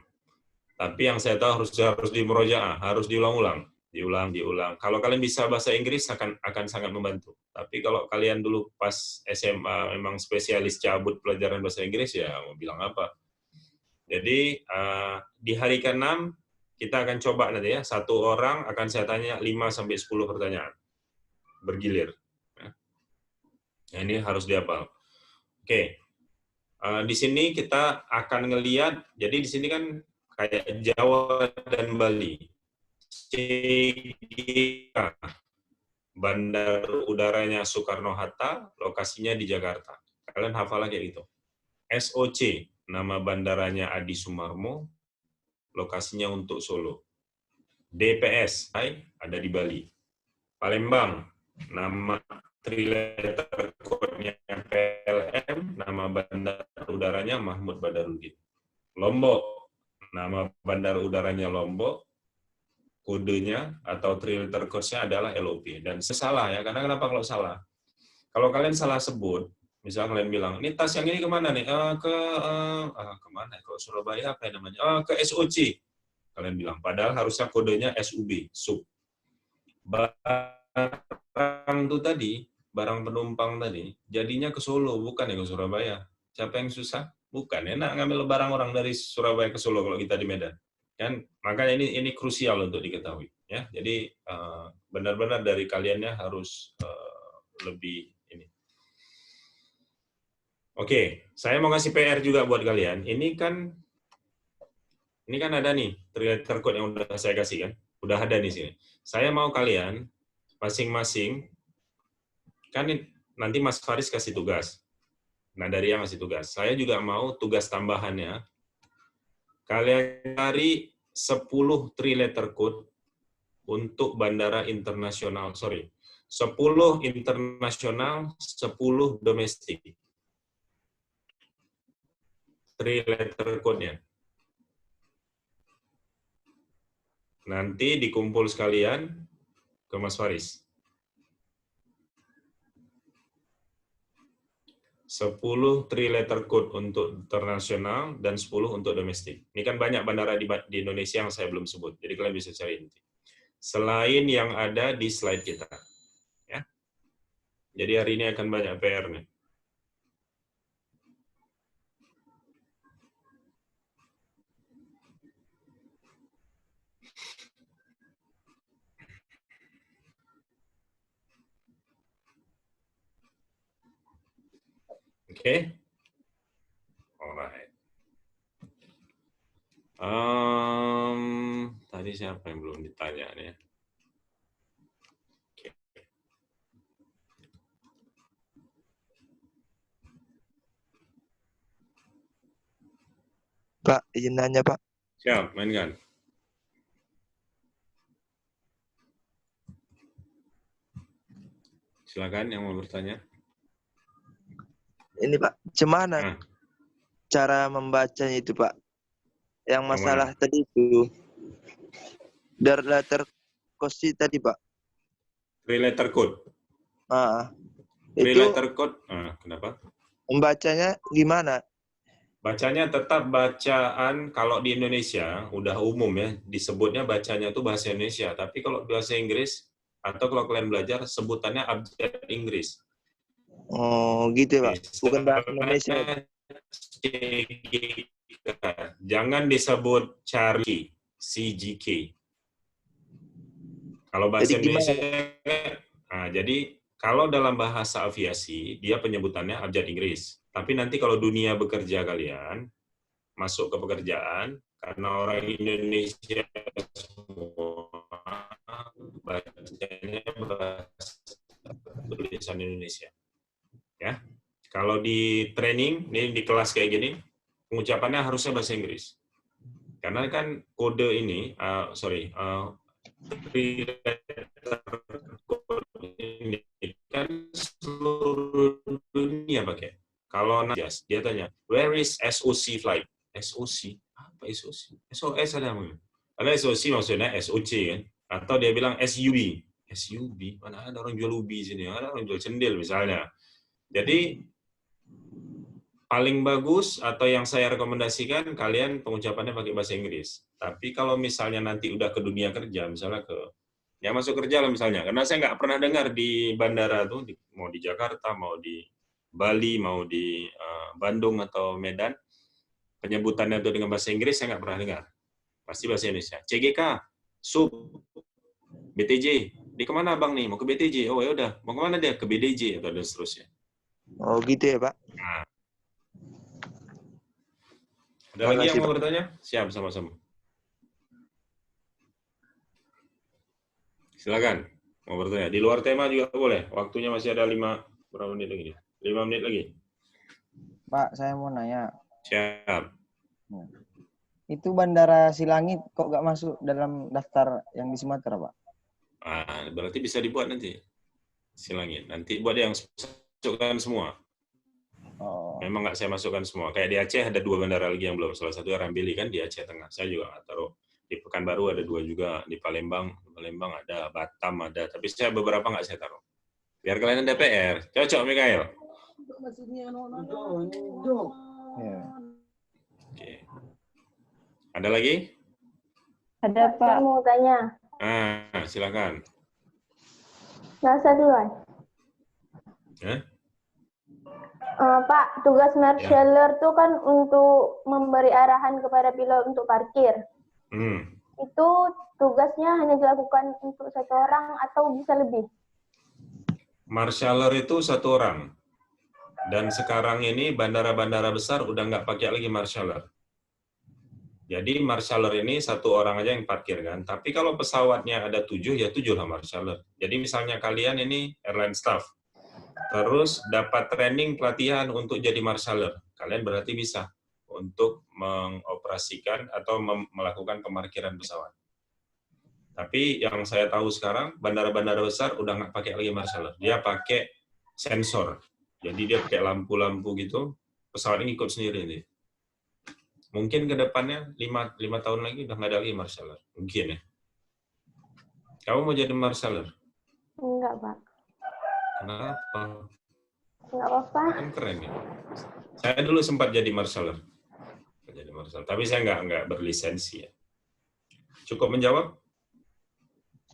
Tapi yang saya tahu harus dimurojaah, harus diulang-ulang, diulang. Kalau kalian bisa bahasa Inggris akan sangat membantu. Tapi kalau kalian dulu pas SMA memang spesialis cabut pelajaran bahasa Inggris, ya mau bilang apa? Jadi di hari ke-6 kita akan coba nanti ya, satu orang akan saya tanya 5-10 pertanyaan. Bergilir. Nah, ini harus dihafal. Oke. Di sini kita akan ngelihat, jadi di sini kan kayak Jawa dan Bali. CGK, Bandar Udaranya Soekarno-Hatta, lokasinya di Jakarta. Kalian hafal kayak gitu. SOC, nama bandaranya Adi Sumarmo, lokasinya untuk Solo. DPS ada di Bali. Palembang, nama 3-letter code-nya PLM, nama bandar udaranya Mahmud Badarudin. Lombok, nama bandar udaranya Lombok, kodenya atau 3-letter code-nya adalah LOP. Dan salah ya, karena kenapa kalau salah? Kalau kalian salah sebut, misalnya kalian bilang, ini tas yang ini kemana nih? Kemana? Kalau Surabaya apa namanya? Ke SOC. Kalian bilang, padahal harusnya kodenya SUB, sub. Barang itu tadi, barang penumpang tadi, jadinya ke Solo, bukan ya ke Surabaya. Siapa yang susah? Bukan, enak ngambil barang orang dari Surabaya ke Solo kalau kita di Medan. Kan? Makanya ini krusial untuk diketahui. Ya, jadi benar-benar dari kaliannya harus lebih ini. Oke, saya mau kasih PR juga buat kalian. Ini kan ada nih, 3-letter code yang udah saya kasih kan? Udah ada di sini. Saya mau kalian masing-masing, kan nanti Mas Faris kasih tugas. Nadaria ngasih tugas. Saya juga mau tugas tambahannya. Kalian cari 10 3-letter code untuk bandara internasional. 10 internasional, 10 domestik. 3-letter code-nya. Nanti dikumpul sekalian ke Mas Faris. 10 3-letter code untuk internasional dan 10 untuk domestik. Ini kan banyak bandara di Indonesia yang saya belum sebut. Jadi kalian bisa cari nanti. Selain yang ada di slide kita. Ya. Jadi hari ini akan banyak PR nih. Oke, alright. Tadi siapa yang belum ditanya nih? Oke. Pak, izin nanya, Pak. Siap, mainkan. Silakan yang mau bertanya. Ini Pak, gimana cara membacanya itu Pak? Yang masalah tadi itu. Dari letter code tadi Pak. 3-letter code. Itu 3-letter code. Kenapa? Membacanya gimana? Bacanya tetap bacaan kalau di Indonesia udah umum ya, disebutnya bacanya itu bahasa Indonesia. Tapi kalau bahasa Inggris atau kalau kalian belajar sebutannya abjad Inggris. Oh gitu Pak, bukan bahasa Indonesia. Jangan disebut Charlie, CGK. Kalau bahasa Indonesia, jadi kalau dalam bahasa aviasi dia penyebutannya abjad Inggris. Tapi nanti kalau dunia bekerja kalian masuk ke pekerjaan karena orang Indonesia semua bacanya bahasa tulisan Indonesia. Ya, kalau di training, ini di kelas kayak gini, pengucapannya harusnya bahasa Inggris. Karena kan kode ini, ini kan seluruh dunia pakai. Kalau dia tanya, where is SOC flight? SOC? Apa SOC? SOS ada mungkin. Ada SOC maksudnya SOC kan? Atau dia bilang SUB. SUB? Mana ada orang jual ubi sini? Ada orang jual cendil misalnya. Jadi paling bagus atau yang saya rekomendasikan kalian pengucapannya pakai bahasa Inggris. Tapi kalau misalnya nanti udah ke dunia kerja, misalnya masuk kerja lah misalnya, karena saya nggak pernah dengar di bandara tuh, mau di Jakarta, mau di Bali, mau di Bandung atau Medan, penyebutannya itu dengan bahasa Inggris saya nggak pernah dengar. Pasti bahasa Indonesia. CGK, SUB, BTJ. Di kemana bang nih? Mau ke BTJ? Oh ya udah. Mau kemana dia? Ke BDJ atau dan seterusnya. Oh gitu ya Pak. Nah. Ada lagi yang mau bertanya? Siap, sama-sama. Silakan, mau bertanya. Di luar tema juga boleh. Waktunya masih ada 5 menit lagi. 5 menit lagi. Pak, saya mau nanya. Siap. Nah, itu Bandara Silangit kok nggak masuk dalam daftar yang di Sumatera, Pak? Berarti bisa dibuat nanti. Silangit. Nanti buat yang masukkan semua. Oh. Memang nggak saya masukkan semua. Kayak di Aceh ada 2 bandara lagi yang belum. Salah satu Rambili kan di Aceh Tengah. Saya juga nggak taruh. Di Pekanbaru ada 2 juga. Di Palembang ada. Batam ada. Tapi saya beberapa nggak saya taruh. Biar kalian ada PR. Cocok, Mikael? Ya. Oke. Ada lagi? Ada Pak. Saya mau tanya. Silakan. Nggak usah duluan. Pak, tugas marshaller tuh kan untuk memberi arahan kepada pilot untuk parkir. Itu tugasnya hanya dilakukan untuk 1 orang atau bisa lebih? Marshaller itu 1 orang. Dan sekarang ini bandara-bandara besar udah nggak pakai lagi marshaller. Jadi marshaller ini 1 orang aja yang parkir kan. Tapi kalau pesawatnya ada 7, ya 7 lah marshaller. Jadi misalnya kalian ini airline staff, terus dapat training pelatihan untuk jadi marshaller. Kalian berarti bisa untuk mengoperasikan atau melakukan pemarkiran pesawat. Tapi yang saya tahu sekarang, bandara-bandara besar udah nggak pakai lagi marshaller. Dia pakai sensor. Jadi dia pakai lampu-lampu gitu, pesawat ini ikut sendiri nih. Mungkin ke depannya 5 tahun lagi udah nggak ada lagi marshaller. Mungkin ya. Kamu mau jadi marshaller? Enggak, Pak. Kenapa? Enggak apa-apa. Kan keren ya. Saya dulu sempat jadi marshaller. Tapi saya nggak berlisensi ya. Cukup menjawab?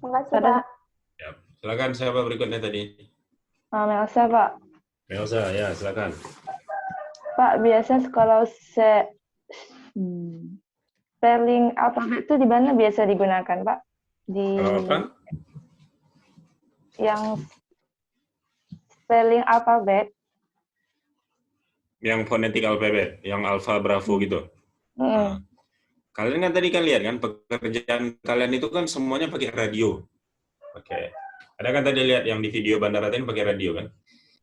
Makasih, Pak. Ya. Silakan, siapa berikutnya tadi? Melsa, Pak. Melsa, ya silakan. Pak, biasa kalau spelling alfabet itu di mana biasa digunakan, Pak? Di apa? Yang spelling alfabet. Yang fonetik alfabet, yang alfa bravo gitu. Nah, kalian kan tadi kan lihat kan pekerjaan kalian itu kan semuanya pakai radio. Oke. Ada kan tadi lihat yang di video bandara tadi pakai radio kan?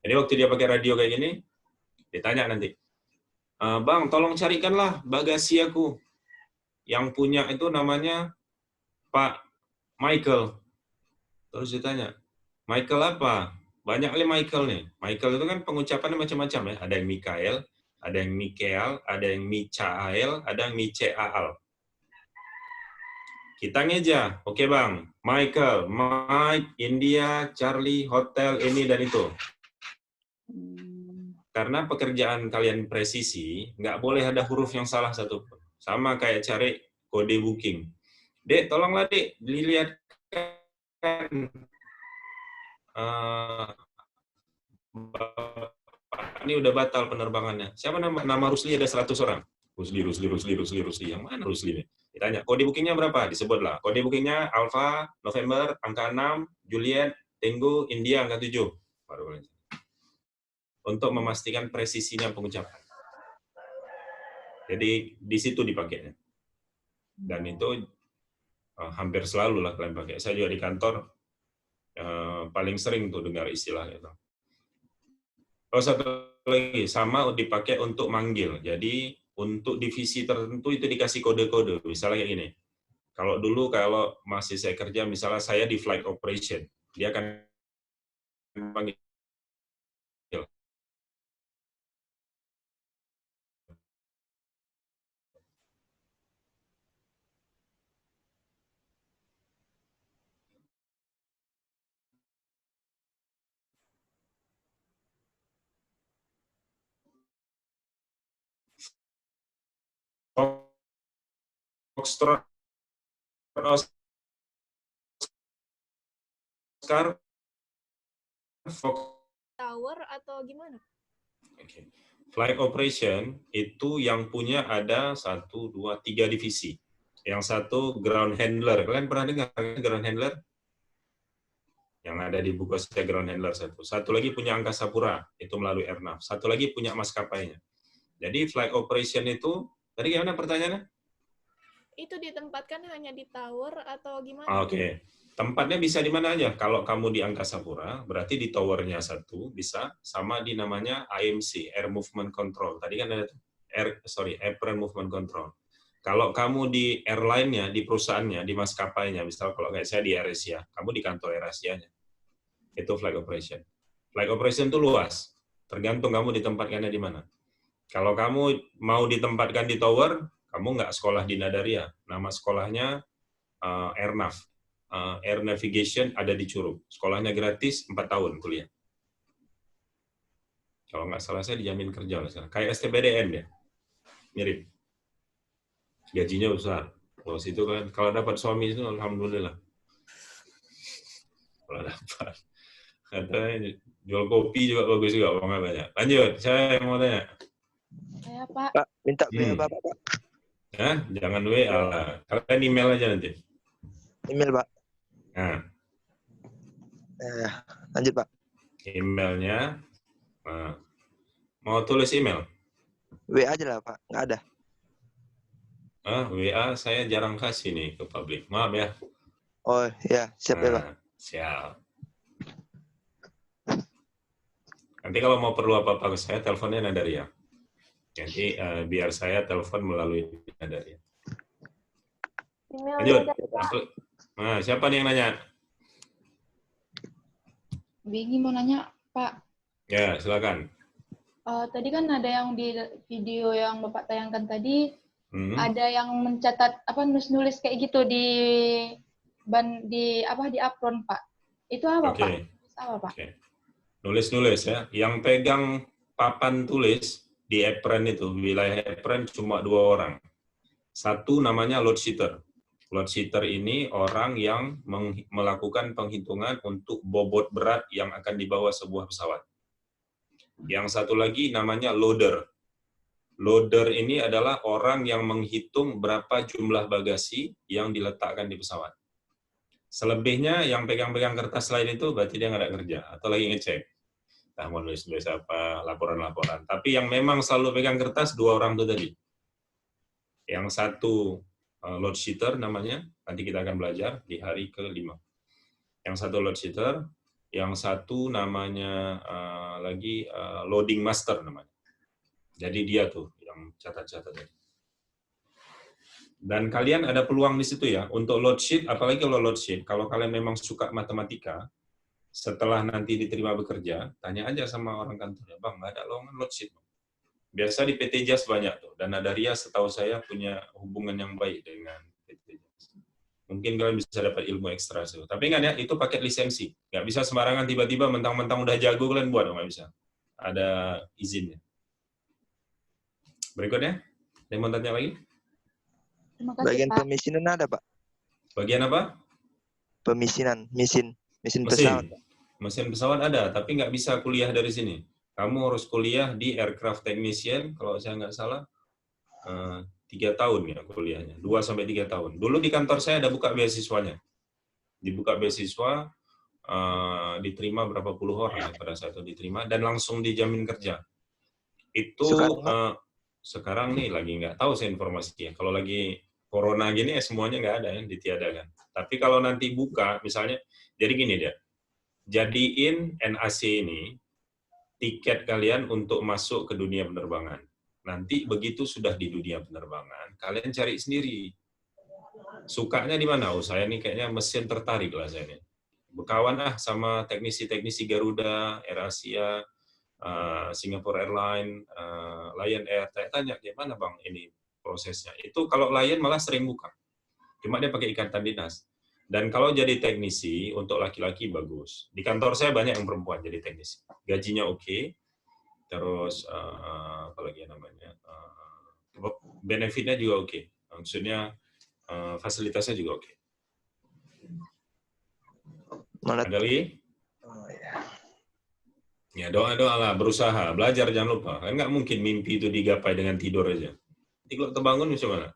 Jadi waktu dia pakai radio kayak gini, ditanya nanti, Bang, tolong carikanlah bagasi aku. Yang punya itu namanya Pak Michael. Terus ditanya, Michael apa? Banyak kali Michael nih. Michael itu kan pengucapannya macam-macam ya. Ada yang Mikael, ada yang Mikael, ada yang Michael, ada yang Michael. Kita ngeja, oke Bang. Michael, Mike, India, Charlie, Hotel, ini dan itu. Karena pekerjaan kalian presisi, nggak boleh ada huruf yang salah satupun. Sama kayak cari kode booking. Dek, tolonglah Dek, dilihatkan. Ini udah batal penerbangannya. Siapa nama Rusli ada 100 orang? Rusli. Yang mana Rusli ini? Ditanya, kode bookingnya berapa? Disebutlah. Kode bookingnya Alpha, November, angka 6, Juliet, Tango, India, angka 7. Baru boleh. Untuk memastikan presisinya pengucapan. Jadi di situ dipakainya. Dan itu hampir selalu lah kalian pakai. Saya juga di kantor paling sering tuh dengar istilah itu. Oh, satu lagi, sama dipakai untuk manggil. Jadi untuk divisi tertentu itu dikasih kode-kode. Misalnya kayak gini. Kalau dulu kalau masih saya kerja, misalnya saya di flight operation, dia akan panggil. Foxtrot Oscar Tower atau gimana? Okay. Flight operation itu yang punya ada 1, 2, 3 divisi. Yang satu ground handler. Kalian pernah dengar ground handler? Yang ada di buku saya ground handler satu. Satu lagi punya angkasa pura, itu melalui airnav. Satu lagi punya maskapainya. Jadi flight operation itu, tadi gimana pertanyaannya? Itu ditempatkan hanya di tower atau gimana? Oke. Tempatnya bisa di mana aja. Kalau kamu di angkasa pura, berarti di towernya satu bisa, sama di namanya AMC, Air Movement Control. Tadi kan ada apron movement control. Kalau kamu di airline-nya, di perusahaannya, di maskapainya, misal kalau kayak saya di AirAsia, kamu di kantor AirAsia-nya, itu flight operation. Flight operation itu luas, tergantung kamu ditempatkannya di mana. Kalau kamu mau ditempatkan di tower, kamu nggak sekolah di Nadaria. Nama sekolahnya Airnav. Air Navigation ada di Curug. Sekolahnya gratis, 4 tahun kuliah. Kalau nggak salah saya dijamin kerja lah. Kayak STPDN ya, mirip. Gajinya besar. Kalau situ kan, kalau dapat suami itu alhamdulillah. Kalau dapat. Katanya jual kopi juga bagus juga, uangnya banyak. Lanjut, saya yang mau tanya. Saya Pak. Pak, minta WA Bapak, Pak. Hah? Jangan WA lah. Kalian email aja nanti. Email, Pak. Nah. Lanjut, Pak. Emailnya. Nah. Mau tulis email? WA aja lah, Pak. Nggak ada. WA saya jarang kasih nih ke publik. Maaf ya. Oh, ya. Siap ya, Pak. Siap. Nanti kalau mau perlu apa-apa ke saya, teleponnya Nadaria. Nanti biar saya telepon melalui Nadaria. Lanjut. Nah, siapa nih yang nanya? Begi mau nanya, Pak. Ya, silakan. Tadi kan ada yang di video yang Bapak tayangkan tadi, ada yang mencatat nulis kayak gitu di apron, Pak. Itu apa, Pak? Apa, Pak? Nulis ya. Yang pegang papan tulis di apron itu, wilayah apron cuma 2 orang. Satu namanya load sheeter. Load sheeter ini orang yang melakukan penghitungan untuk bobot berat yang akan dibawa sebuah pesawat. Yang satu lagi namanya loader. Loader ini adalah orang yang menghitung berapa jumlah bagasi yang diletakkan di pesawat. Selebihnya yang pegang-pegang kertas lain itu berarti dia nggak ada kerja atau lagi ngecek. Nah, mau nulis apa, laporan-laporan. Tapi yang memang selalu pegang kertas 2 orang itu tadi. Yang satu load sheeter namanya, nanti kita akan belajar di hari ke-5. Yang satu load sheeter, yang satu namanya loading master namanya. Jadi dia tuh yang catat-catat tadi. Dan kalian ada peluang di situ ya, untuk load sheet, apalagi kalau load sheet, kalau kalian memang suka matematika, setelah nanti diterima bekerja, tanya aja sama orang kantor, Bang, nggak ada lowongan load sheet. Biasa di PT JAS banyak tuh, dan Nadaria setahu saya punya hubungan yang baik dengan PT JAS. Mungkin kalian bisa dapat ilmu ekstra. Tapi ingat ya, itu paket lisensi. Nggak bisa sembarangan tiba-tiba mentang-mentang udah jago kalian buat, nggak bisa. Ada izinnya. Berikutnya, ada yang mau tanya lagi? Terima kasih, Bagian Pak. pemisinan ada, Pak? Bagian apa? Pemisinan, mesin pesawat. Mesin pesawat ada, tapi nggak bisa kuliah dari sini. Kamu harus kuliah di aircraft technician, kalau saya nggak salah, 3 tahun ya kuliahnya, 2-3 tahun. Dulu di kantor saya ada buka beasiswanya. Dibuka beasiswa, diterima berapa puluh orang ya pada saat itu diterima, dan langsung dijamin kerja. Itu sekarang nih lagi nggak tahu saya informasinya. Kalau lagi corona gini semuanya nggak ada yang ditiadakan. Tapi kalau nanti buka, misalnya, jadi gini dia, jadiin NAC ini tiket kalian untuk masuk ke dunia penerbangan. Nanti begitu sudah di dunia penerbangan, kalian cari sendiri. Sukanya di mana? Oh, saya nih kayaknya mesin tertarik lah saya nih. Berkawan sama teknisi-teknisi Garuda, AirAsia, Singapore Airlines, Lion Air. Tanya, gimana Bang ini prosesnya? Itu kalau Lion malah sering buka. Cuma dia pakai ikatan dinas. Dan kalau jadi teknisi, untuk laki-laki bagus. Di kantor saya banyak yang perempuan jadi teknisi. Gajinya oke. Terus, apa lagi namanya, benefitnya juga oke. Maksudnya, fasilitasnya juga oke. Ada lagi? Ya, doa-doa lah, berusaha. Belajar jangan lupa. Kan nggak mungkin mimpi itu digapai dengan tidur aja. Nanti kalau terbangun bisa mana?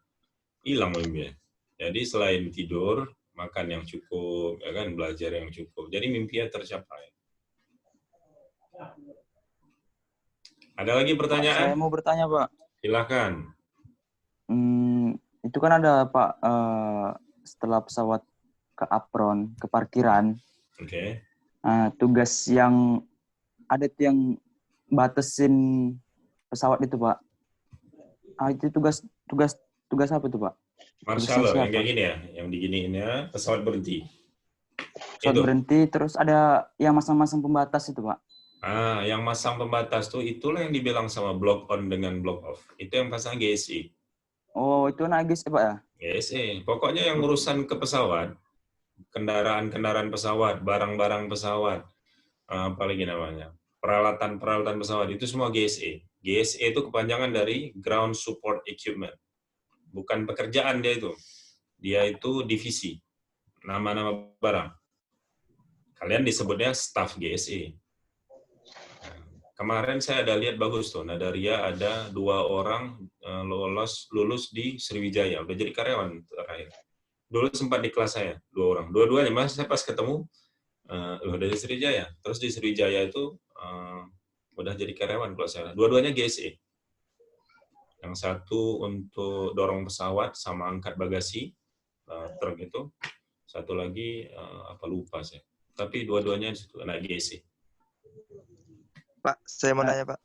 Hilang mimpinya. Jadi selain tidur, makan yang cukup, ya kan, belajar yang cukup. Jadi mimpinya tercapai. Ada lagi pertanyaan? Saya mau bertanya, Pak. Silakan. Itu kan ada, Pak, setelah pesawat ke apron, ke parkiran. Oke. Tugas yang ada tuh yang batasin pesawat itu, Pak. Itu tugas apa tuh, Pak? Marshaller yang kayak gini ya, yang diginiin ya, pesawat berhenti. Pesawat berhenti, terus ada yang masang-masang pembatas itu, Pak. Yang masang pembatas tuh itulah yang dibilang sama block on dengan block off. Itu yang pasang GSE. Oh, itu anak GSE, Pak ya? GSE. Pokoknya yang urusan ke pesawat, kendaraan-kendaraan pesawat, barang-barang pesawat, apalagi namanya, peralatan-peralatan pesawat, itu semua GSE. GSE itu kepanjangan dari Ground Support Equipment. Bukan pekerjaan dia itu. Dia itu divisi. Nama-nama barang. Kalian disebutnya staff GSE. Kemarin saya ada lihat bagus tuh, Nadaria ada 2 orang lulus di Sriwijaya, udah jadi karyawan terakhir. Dulu sempat di kelas saya, 2 orang. Dua-duanya, mas saya pas ketemu, udah di Sriwijaya. Terus di Sriwijaya itu udah jadi karyawan kalau saya. Dua-duanya GSE. Yang satu untuk dorong pesawat sama angkat bagasi, truk itu. Satu lagi, apa lupa saya. Tapi dua-duanya di situ, anak GSE. Pak, saya mau nanya, Pak.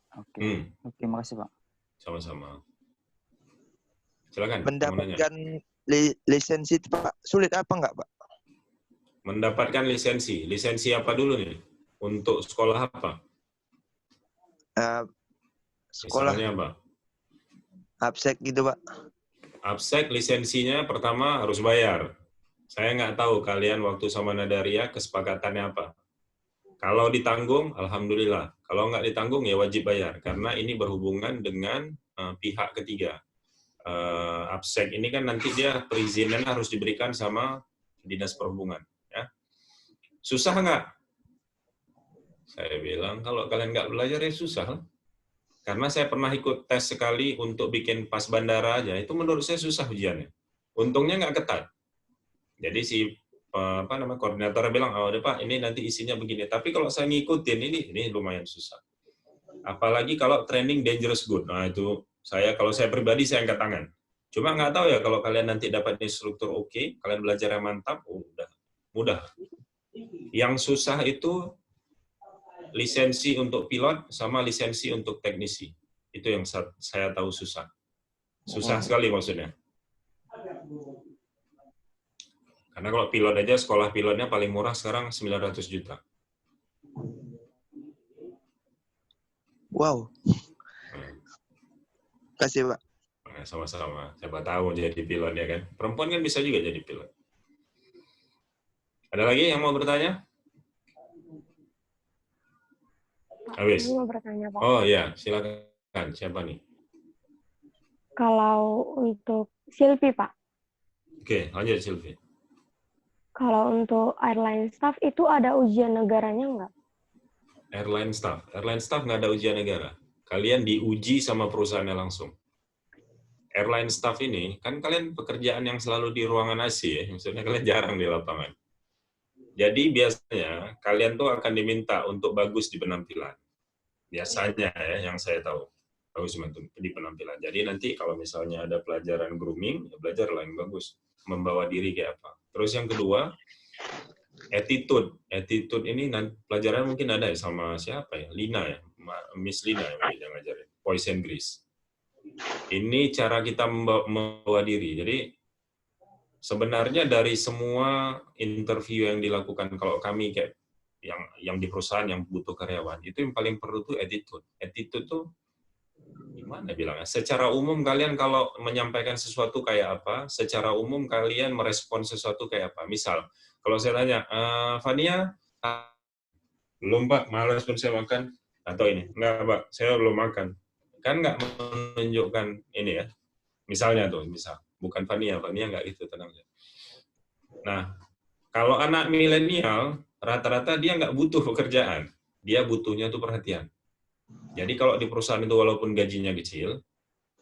Oke, makasih, Pak. Sama-sama. Silakan. Mendapatkan lisensi itu, Pak, sulit apa enggak, Pak? Mendapatkan lisensi. Lisensi apa dulu nih? Untuk sekolah apa? Sekolah. Misalnya apa? Absek gitu, Pak. Absek lisensinya pertama harus bayar. Saya nggak tahu kalian waktu sama Nadaria kesepakatannya apa. Kalau ditanggung, alhamdulillah. Kalau nggak ditanggung, ya wajib bayar. Karena ini berhubungan dengan pihak ketiga. Absek ini kan nanti dia perizinan harus diberikan sama Dinas Perhubungan. Ya. Susah nggak? Saya bilang, kalau kalian nggak belajar, ya susah. Karena saya pernah ikut tes sekali untuk bikin pas bandara aja. Itu menurut saya susah ujiannya. Untungnya nggak ketat. Jadi si koordinator bilang, oh deh Pak, ini nanti isinya begini. Tapi kalau saya ngikutin ini lumayan susah. Apalagi kalau training dangerous good. Nah itu kalau saya pribadi saya angkat tangan. Cuma nggak tahu ya kalau kalian nanti dapat instruktur oke, kalian belajar yang mantap, udah mudah. Yang susah itu lisensi untuk pilot sama lisensi untuk teknisi. Itu yang saya tahu susah. Susah sekali maksudnya. Karena kalau pilot aja, sekolah pilotnya paling murah sekarang 900 juta. Wow. Kasih, Pak. Nah, sama-sama. Siapa tahu jadi pilot ya kan. Perempuan kan bisa juga jadi pilot. Ada lagi yang mau bertanya? Habis. Mau bertanya, Pak. Oh iya, silakan. Siapa nih? Kalau untuk Silvi, Pak. Oke, lanjut Silvi. Kalau untuk airline staff itu ada ujian negaranya nggak? Airline staff nggak ada ujian negara. Kalian diuji sama perusahaannya langsung. Airline staff ini, kan kalian pekerjaan yang selalu di ruangan AC ya, maksudnya kalian jarang di lapangan. Jadi biasanya kalian tuh akan diminta untuk bagus di penampilan. Biasanya ya, yang saya tahu. Bagus di penampilan. Jadi nanti kalau misalnya ada pelajaran grooming, ya belajarlah yang bagus. Membawa diri kayak apa. Terus yang kedua, attitude. Attitude ini pelajaran mungkin ada ya sama siapa ya? Lina ya? Miss Lina yang ngajarin. Poison Grease. Ini cara kita membawa diri. Jadi sebenarnya dari semua interview yang dilakukan, kalau kami kayak yang di perusahaan yang butuh karyawan, itu yang paling perlu tuh attitude. Attitude tuh gimana bilangnya? Secara umum kalian kalau menyampaikan sesuatu kayak apa, secara umum kalian merespon sesuatu kayak apa. Misal, kalau saya tanya, Fania, belum Pak, malas pun saya makan, atau ini, enggak Pak, saya belum makan. Kan nggak menunjukkan ini ya. Misalnya tuh, bukan Fania nggak gitu, tenang aja. Nah, kalau anak milenial, rata-rata dia nggak butuh pekerjaan, dia butuhnya tuh perhatian. Jadi kalau di perusahaan itu walaupun gajinya kecil,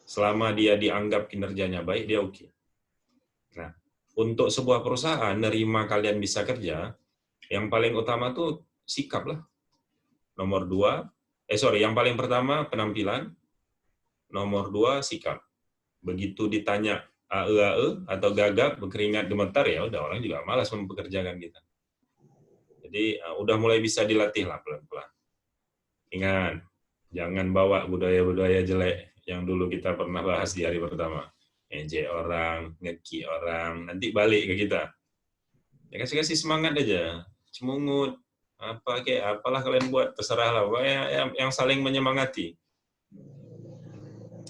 selama dia dianggap kinerjanya baik, dia oke. Nah, untuk sebuah perusahaan nerima kalian bisa kerja, yang paling utama tuh sikap lah. Yang paling pertama penampilan, nomor 2 sikap. Begitu ditanya AE atau gagap, berkeringat, gemetar, ya udah orang juga malas mempekerjakan kita. Jadi udah mulai bisa dilatih lah pelan-pelan. Ingat, jangan bawa budaya-budaya jelek yang dulu kita pernah bahas di hari pertama. Ngejek orang, ngeki orang, nanti balik ke kita. Ya kasih semangat aja, cemungut, apa kayak apalah kalian buat, terserahlah. Pokoknya yang saling menyemangati.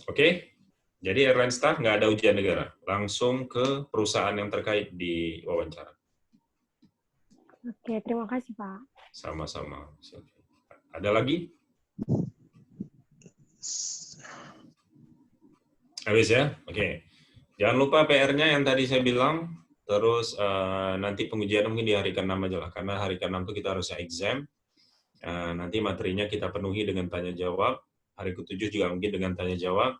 Oke? Jadi airline staff nggak ada ujian negara, langsung ke perusahaan yang terkait di wawancara. Oke, terima kasih Pak. Sama-sama. Ada lagi? Habis ya? Oke. Jangan lupa PR-nya yang tadi saya bilang, terus nanti pengujian mungkin di hari ke-6 aja lah, karena hari ke-6 itu kita harusnya exam. Nanti materinya kita penuhi dengan tanya jawab, hari ke-7 juga mungkin dengan tanya jawab.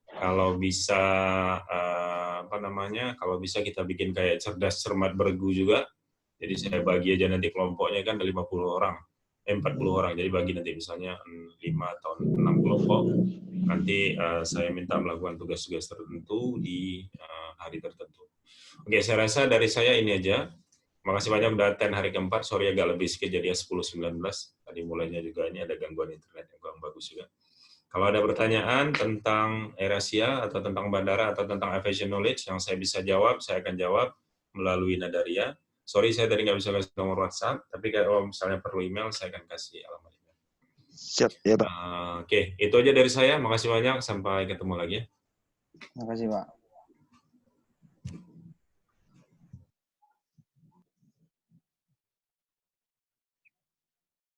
Kalau bisa kalau bisa kita bikin kayak cerdas cermat bergu juga. Jadi saya bagi aja nanti kelompoknya kan ada 50 orang. 40 orang, jadi bagi nanti misalnya 5 atau 6 kelompok. Nanti saya minta melakukan tugas-tugas tertentu di hari tertentu. Oke, saya rasa dari saya ini aja. Makasih banyak udah attend hari keempat. Sorry agak lebih sedikit, jadi 10.19. Tadi mulainya juga ini ada gangguan internet yang kurang bagus juga. Kalau ada pertanyaan tentang AirAsia atau tentang bandara atau tentang aviation knowledge yang saya bisa jawab, saya akan jawab melalui Nadaria. Sorry, saya tadi nggak bisa kasih nomor WhatsApp, tapi kalau misalnya perlu email, saya akan kasih alamat email. Siap, ya Pak. Oke, itu aja dari saya. Makasih banyak. Sampai ketemu lagi ya. Terima kasih Pak.